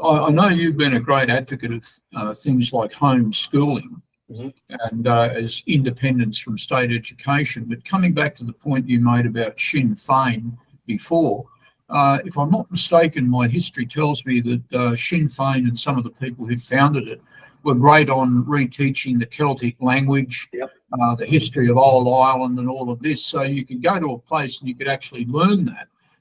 I know you've been a great advocate of things like homeschooling and as independence from state education. But coming back to the point you made about Sinn Féin before, if I'm not mistaken, my history tells me that Sinn Féin and some of the people who founded it were great on reteaching the Celtic language, the history of Old Ireland and all of this. So you could go to a place and you could actually learn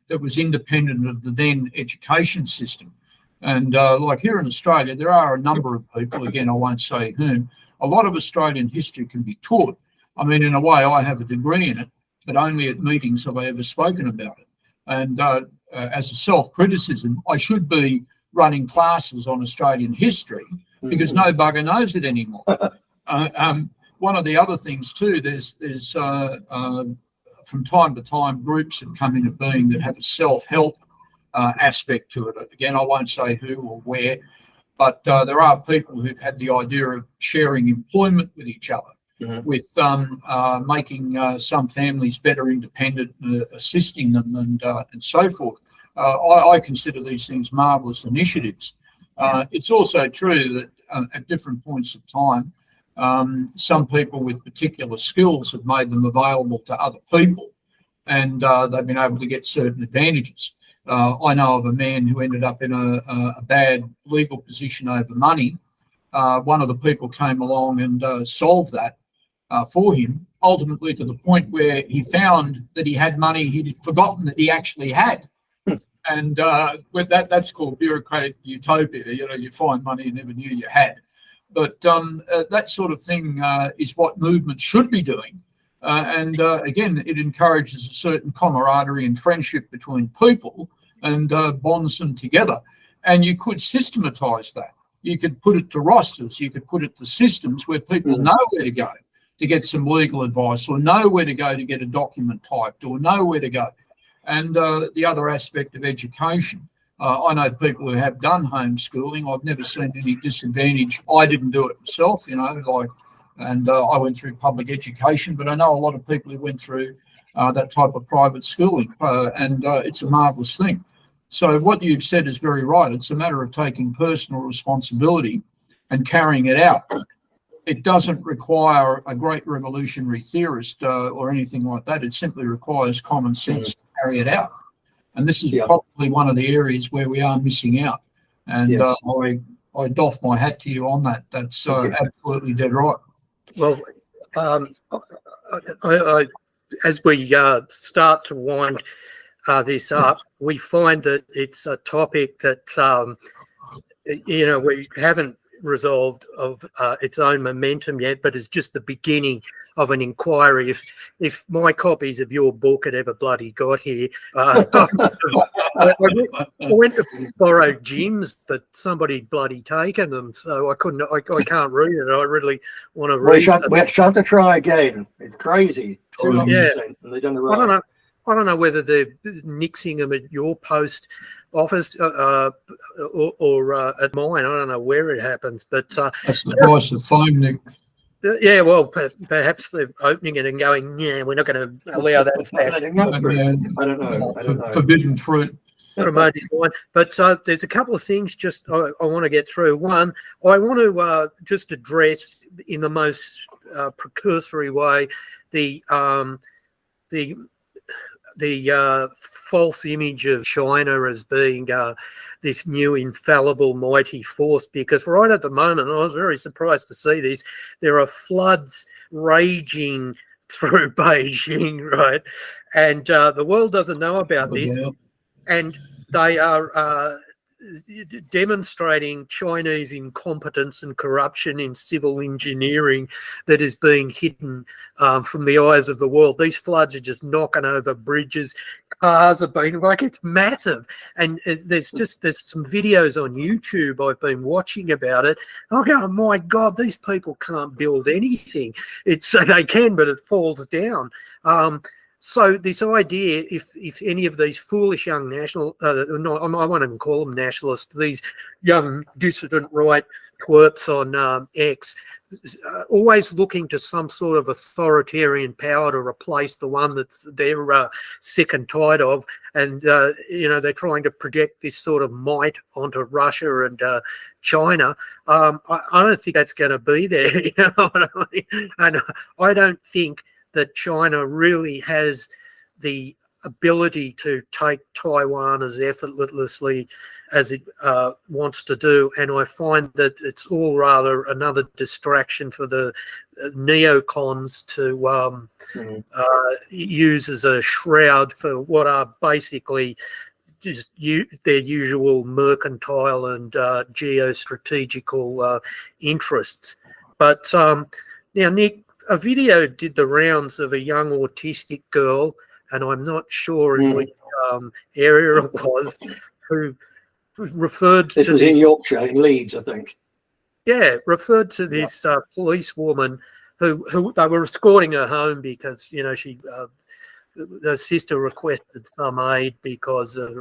that was independent of the then education system. And like here in Australia, there are a number of people, again, I won't say whom, a lot of Australian history can be taught. I mean, in a way, I have a degree in it, but only at meetings have I ever spoken about it. And as a self-criticism, I should be running classes on Australian history because no bugger knows it anymore. One of the other things too, there's from time to time, groups have come into being that have a self-help aspect to it. Again, I won't say who or where, but there are people who've had the idea of sharing employment with each other, with making some families better independent, assisting them, and so forth. I consider these things marvellous initiatives. It's also true that at different points of time, some people with particular skills have made them available to other people, and they've been able to get certain advantages. I know of a man who ended up in a bad legal position over money, one of the people came along and solved that for him, ultimately to the point where he found that he had money he'd forgotten that he actually had. And that's called bureaucratic utopia. You know, you find money you never knew you had. But that sort of thing is what movements should be doing. Again, it encourages a certain camaraderie and friendship between people and bonds them together. And you could systematise that. You could put it to rosters. You could put it to systems where people know where to go to get some legal advice, or know where to go to get a document typed, or know where to go. And the other aspect of education, I know people who have done homeschooling. I've never seen any disadvantage. I didn't do it myself, you know, I went through public education, but I know a lot of people who went through that type of private schooling, and it's a marvellous thing. So what you've said is very right. It's a matter of taking personal responsibility and carrying it out. It doesn't require a great revolutionary theorist or anything like that. It simply requires common sense to carry it out. And this is probably one of the areas where we are missing out. And I doff my hat to you on that. That's absolutely dead right. Well, as we start to wind this up, we find that it's a topic that, you know, we haven't resolved of its own momentum yet, but it's just the beginning of an inquiry. If my copies of your book had ever bloody got here, I went to borrow Jim's, but somebody bloody taken them, so I couldn't. I can't read it. I really want to read it. We have to try again. It's crazy. 200%. And they've done the right. I don't know whether they're nixing them at your post office or at mine. I don't know where it happens, but that's the price of phone, Nick. Yeah, well, perhaps they're opening it and going, yeah, we're not going to allow that fact. I don't know. Forbidden fruit. Promoting one. But there's a couple of things just I want to get through. One, I want to just address in the most precursory way the false image of China as being this new infallible mighty force, because right at the moment, I was very surprised to see this, there are floods raging through Beijing, right? And the world doesn't know about this. And they are demonstrating Chinese incompetence and corruption in civil engineering that is being hidden from the eyes of the world. These floods are just knocking over bridges. Cars are being, like, it's massive. And there's some videos on YouTube I've been watching about it. I go, oh my God, these people can't build anything. They can, but it falls down. So this idea, if any of these foolish young national, I won't even call them nationalists, these young dissident right twerps on X, always looking to some sort of authoritarian power to replace the one that they're sick and tired of, and you know, they're trying to project this sort of might onto Russia and China. I don't think that's going to be there. You know what I mean? And I don't think that China really has the ability to take Taiwan as effortlessly as it wants to do. And I find that it's all rather another distraction for the neocons to use as a shroud for what are basically just their usual mercantile and geostrategical interests. But now, Nick, a video did the rounds of a young autistic girl, and I'm not sure in which area it was, who referred to this. It was in Yorkshire, in Leeds, I think. Yeah, referred to this policewoman who they were escorting her home because, you know, her sister requested some aid because of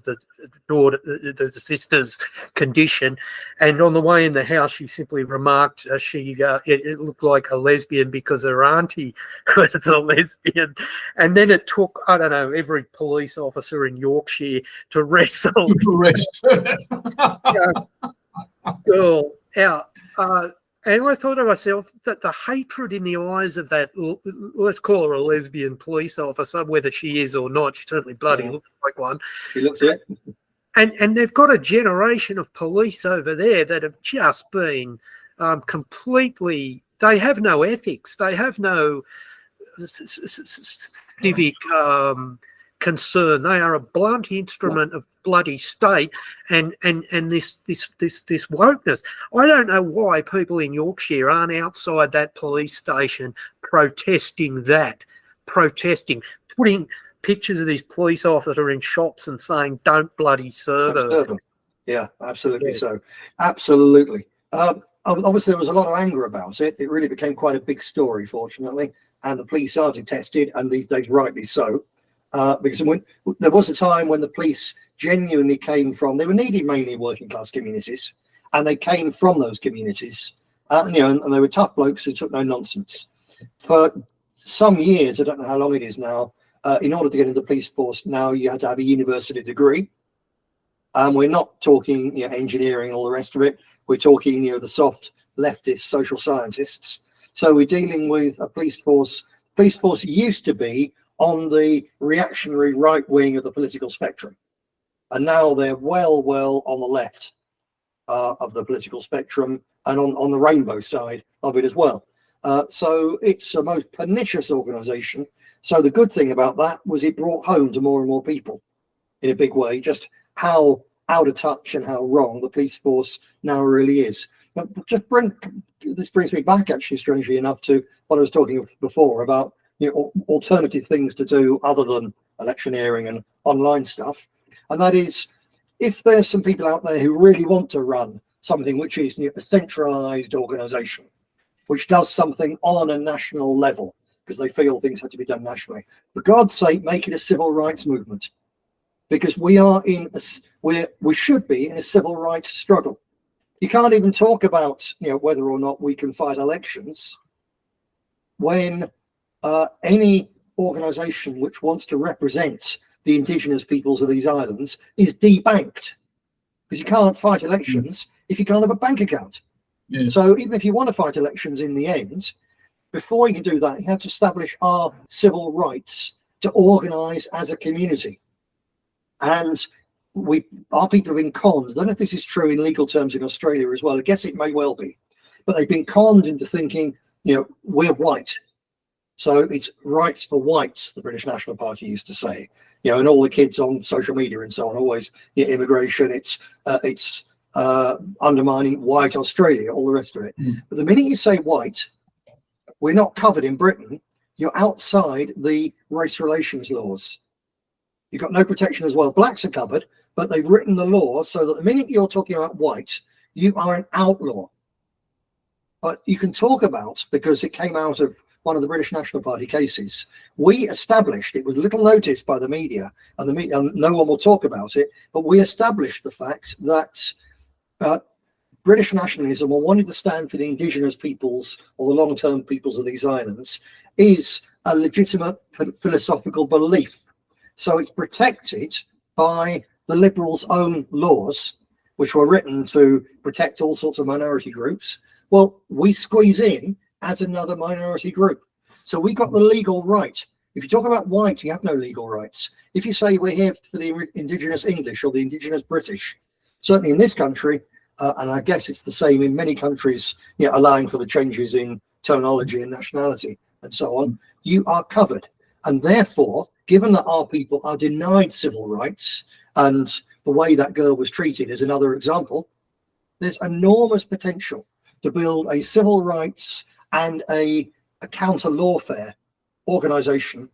the sister's condition, and on the way in the house she simply remarked it looked like a lesbian because her auntie was a lesbian, and then it took, I don't know, every police officer in Yorkshire to wrestle girl out. And I thought to myself that the hatred in the eyes of that, let's call her a lesbian police officer, whether she is or not, she certainly bloody looks like one. She looks it. And they've got a generation of police over there that have just been completely, they have no ethics, they have no civic concern. They are a blunt instrument of bloody state and this wokeness. I don't know why people in Yorkshire aren't outside that police station protesting, putting pictures of these police officers in shops and saying, "Don't bloody serve them." Yeah, absolutely. So, absolutely. Obviously, there was a lot of anger about it. It really became quite a big story, fortunately, and the police are detested, and these days, rightly so, because there was a time when the police genuinely came from, they were needed mainly in working class communities, and they came from those communities, and they were tough blokes who took no nonsense. For some years, I don't know how long it is now, in order to get into the police force now, you had to have a university degree. And we're not talking engineering, all the rest of it. We're talking the soft leftist social scientists. So we're dealing with a police force. Police force used to be on the reactionary right wing of the political spectrum, and now they're well on the left of the political spectrum and on the rainbow side of it as well. So it's a most pernicious organisation. So the good thing about that was it brought home to more and more people in a big way just how out of touch and how wrong the police force now really is. But this brings me back, actually, strangely enough, to what I was talking before about alternative things to do other than electioneering and online stuff. And that is, if there's some people out there who really want to run something which is a centralised organisation, which does something on a national level, because they feel things have to be done nationally. For God's sake, make it a civil rights movement, because we should be in a civil rights struggle. You can't even talk about whether or not we can fight elections when any organisation which wants to represent the indigenous peoples of these islands is debanked, because you can't fight elections if you can't have a bank account. Yeah. So even if you want to fight elections in the end, before you can do that, you have to establish our civil rights to organise as a community. And our people have been conned. I don't know if this is true in legal terms in Australia as well. I guess it may well be. But they've been conned into thinking, we're white. So it's rights for whites, the British National Party used to say. And all the kids on social media and so on, always immigration, it's undermining white Australia, all the rest of it. But the minute you say white, we're not covered in Britain, you're outside the race relations laws. You've got no protection as well. Blacks are covered, but they've written the law so that the minute you're talking about white, you are an outlaw. But you can talk about, because it came out of one of the British National Party cases, we established, it was little noticed by the media, and no one will talk about it, but we established the fact that British nationalism, or wanting to stand for the indigenous peoples or the long-term peoples of these islands, is a legitimate philosophical belief. So it's protected by the Liberals' own laws, which were written to protect all sorts of minority groups. Well, we squeeze in as another minority group. So we got the legal right. If you talk about white, you have no legal rights. If you say we're here for the indigenous English or the indigenous British, certainly in this country, and I guess it's the same in many countries, allowing for the changes in terminology and nationality and so on, you are covered. And therefore, given that our people are denied civil rights, and the way that girl was treated is another example, there's enormous potential to build a civil rights and a counter lawfare organisation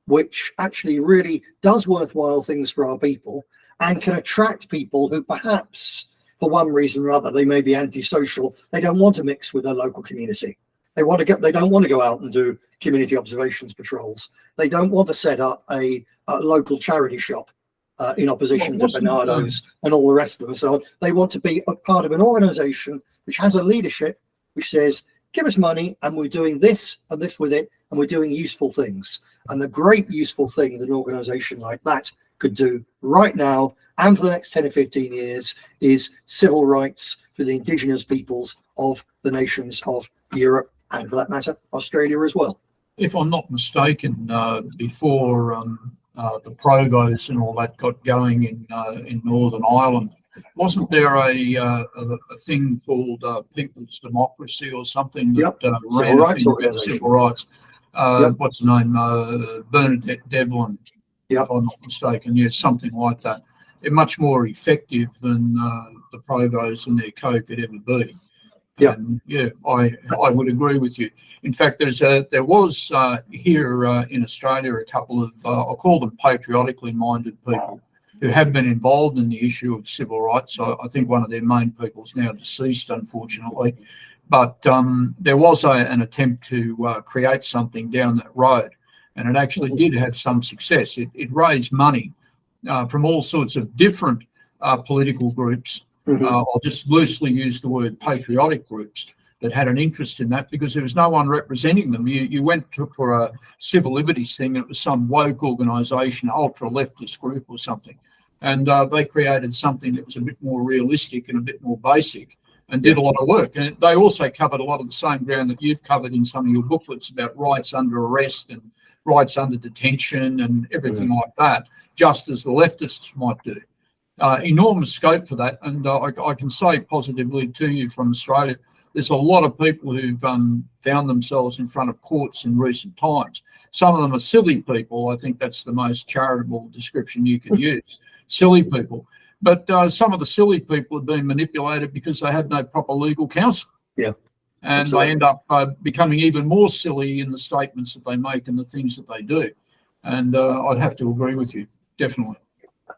which actually really does worthwhile things for our people and can attract people who perhaps, for one reason or other, they may be antisocial. They don't want to mix with their local community. They don't want to go out and do community observations patrols. They don't want to set up a local charity shop in opposition to Bernardo's and all the rest of them. So they want to be a part of an organisation which has a leadership which says, give us money and we're doing this and this with it, and we're doing useful things. And the great useful thing that an organisation like that could do right now and for the next 10 or 15 years is civil rights for the indigenous peoples of the nations of Europe, and for that matter, Australia as well. If I'm not mistaken, before the Provos and all that got going in Northern Ireland. Wasn't there a thing called People's Democracy or something that ran a thing about civil rights? What's the name? Bernadette Devlin, if I'm not mistaken. Yeah, something like that. They're much more effective than the Provos and their co could ever be. I would agree with you. In fact, there was here in Australia a couple of I'll call them patriotically minded people who have been involved in the issue of civil rights. I think one of their main people is now deceased, unfortunately. But there was an attempt to create something down that road, and it actually did have some success. It raised money from all sorts of different political groups. I'll just loosely use the word patriotic groups that had an interest in that, because there was no one representing them. You went for a civil liberties thing, and it was some woke organisation, ultra-leftist group or something. And they created something that was a bit more realistic and a bit more basic and did a lot of work. And they also covered a lot of the same ground that you've covered in some of your booklets about rights under arrest and rights under detention and everything like that, just as the leftists might do. Enormous scope for that. And I can say positively to you from Australia, there's a lot of people who've found themselves in front of courts in recent times. Some of them are silly people. I think that's the most charitable description you can use. Silly people. But some of the silly people have been manipulated because they had no proper legal counsel. Yeah. And absolutely. They end up becoming even more silly in the statements that they make and the things that they do. And I'd have to agree with you, definitely.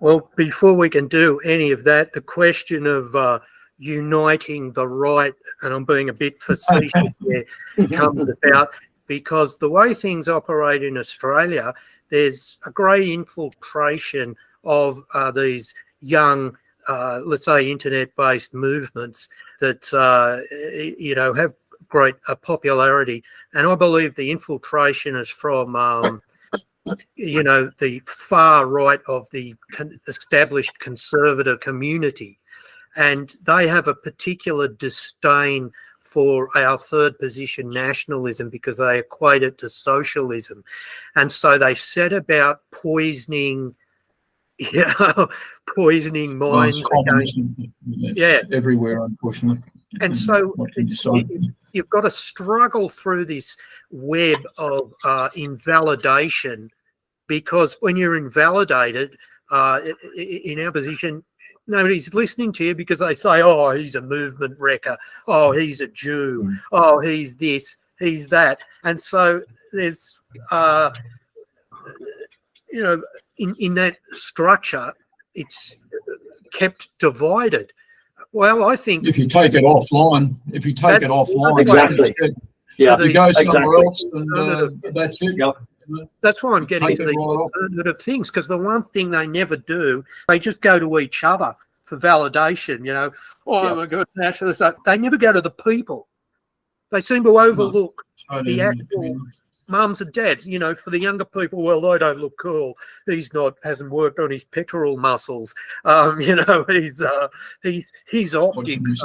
Well, before we can do any of that, the question of uniting the right, and I'm being a bit facetious there, comes about, because the way things operate in Australia, there's a great infiltration of these young, let's say, internet-based movements that, have great popularity. And I believe the infiltration is from, the far right of the established conservative community. And they have a particular disdain for our third position nationalism because they equate it to socialism. And so they set about poisoning minds. Everywhere, unfortunately. And so you've got to struggle through this web of invalidation, because when you're invalidated in our position, nobody's listening to you because they say, oh, he's a movement wrecker. Oh, he's a Jew. Oh, he's this, he's that. And so there's, in that structure, it's kept divided. Well, I think if you take it offline, exactly. You go somewhere else, and that's it. Yep. That's why I'm getting to the alternative things, because the one thing they never do, they just go to each other for validation. My God, nationalists. They never go to the people. They seem to overlook the actual mums and dads. For the younger people, well, they don't look cool. Hasn't worked on his pectoral muscles. He's optics.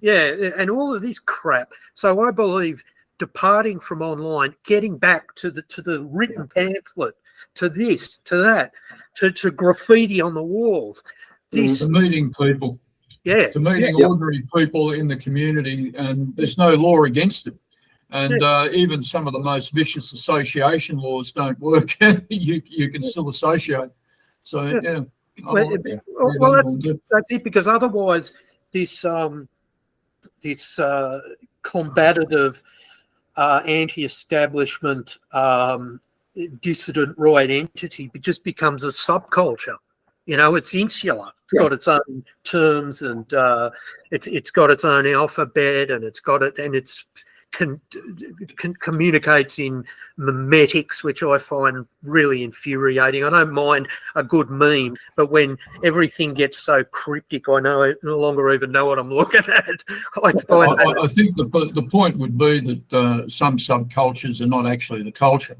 And all of this crap. So I believe departing from online, getting back to the written pamphlet, to this, to that, to graffiti on the walls. To meeting people. Yeah. To meeting ordinary people in the community, and there's no law against it. And even some of the most vicious association laws don't work. you can still associate. So, that's it, because otherwise this combative anti-establishment dissident right entity just becomes a subculture. It's insular. It's got its own terms, and it's got its own alphabet, and it's communicates in memetics, which I find really infuriating. I don't mind a good meme, but when everything gets so cryptic, I no longer even know what I'm looking at. I think the point would be that some subcultures are not actually the culture.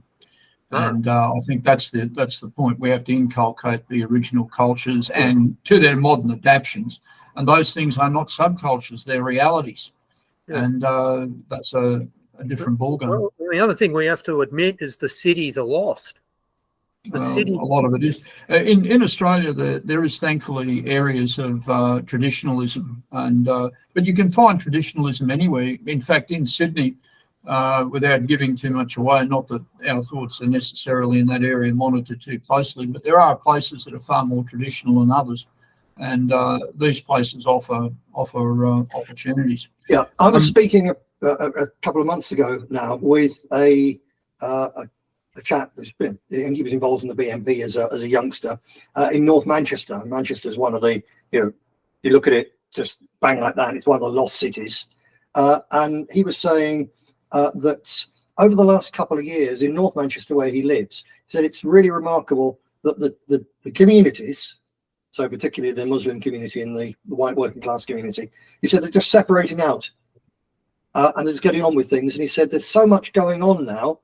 And I think that's the point. We have to inculcate the original cultures and to their modern adaptations. And those things are not subcultures; they're realities. Yeah. And that's a different ballgame. Well, the other thing we have to admit is the cities are lost. The city. A lot of it is. In Australia, there is thankfully areas of traditionalism, but you can find traditionalism anywhere. In fact, in Sydney, without giving too much away, not that our thoughts are necessarily in that area monitored too closely, but there are places that are far more traditional than others, and these places offer opportunities. Yeah, I was speaking a couple of months ago now with a chap who's been, and he was involved in the BNP as a youngster in North Manchester. Manchester is one of the, you look at it just bang like that, it's one of the lost cities. And he was saying that over the last couple of years in North Manchester, where he lives, he said it's really remarkable that the communities, so particularly the Muslim community and the white working class community, he said they're just separating out and they're just getting on with things. And he said there's so much going on now.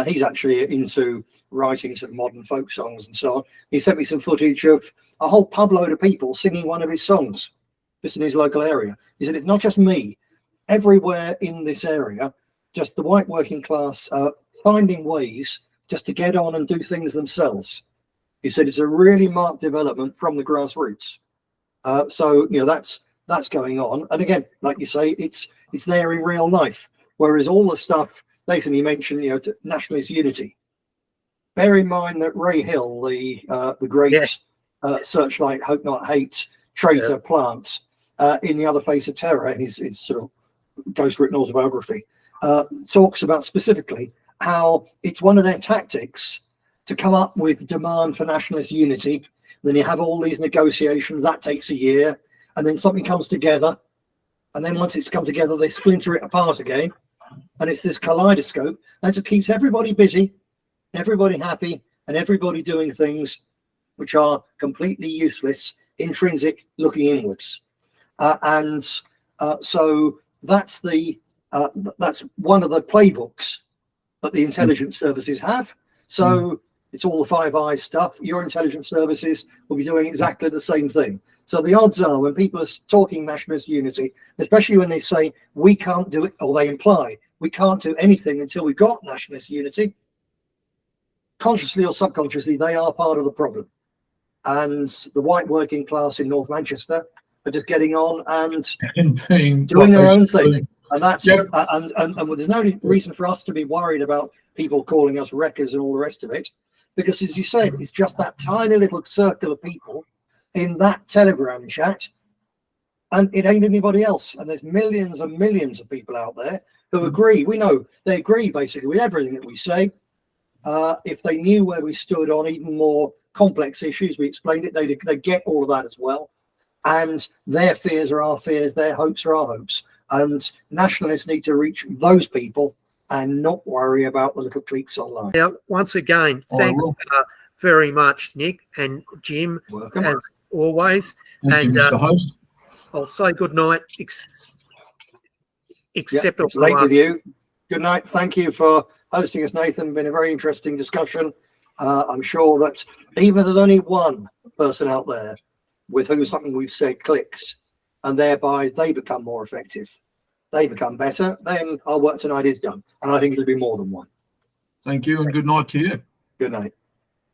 He's actually into writing sort of modern folk songs and so on. He sent me some footage of a whole pub load of people singing one of his songs just in his local area. He said it's not just me. Everywhere in this area, just the white working class finding ways just to get on and do things themselves. He said it's a really marked development from the grassroots. So that's going on. And again, like you say, it's there in real life. Whereas all the stuff, Nathan, you mentioned, nationalist unity. Bear in mind that Ray Hill, the great Searchlight, Hope Not Hate traitor plant in The Other Face of Terror, his sort of ghost-written autobiography, talks about specifically how it's one of their tactics to come up with demand for nationalist unity. Then you have all these negotiations, that takes a year, and then something comes together. And then once it's come together, they splinter it apart again. And it's this kaleidoscope that just keeps everybody busy, everybody happy, and everybody doing things which are completely useless, intrinsic, looking inwards. So that's one of the playbooks that the intelligence services have. So it's all the Five Eyes stuff. Your intelligence services will be doing exactly the same thing. So the odds are when people are talking nationalist unity, especially when they say we can't do it, or they imply we can't do anything until we've got nationalist unity, consciously or subconsciously, they are part of the problem. And the white working class in North Manchester are just getting on and doing their own thing. And that's and there's no reason for us to be worried about people calling us wreckers and all the rest of it, because as you said, it's just that tiny little circle of people in that Telegram chat, and it ain't anybody else. And there's millions and millions of people out there who agree. We know they agree basically with everything that we say. If they knew where we stood on even more complex issues, we explained it, they get all of that as well. And their fears are our fears, their hopes are our hopes. And nationalists need to reach those people and not worry about the little cliques online. Yeah, once again, thanks very much, Nick and Jim, Welcome. as always. Thank you, Mr. Host. I'll say good night, except it's late with you. Good night. Thank you for hosting us, Nathan. Been a very interesting discussion. I'm sure that even if there's only one person out there with whom something we've said clicks, and thereby they become more effective, they become better, then our work tonight is done. And I think it'll be more than one. Thank you, and good night to you. Good night.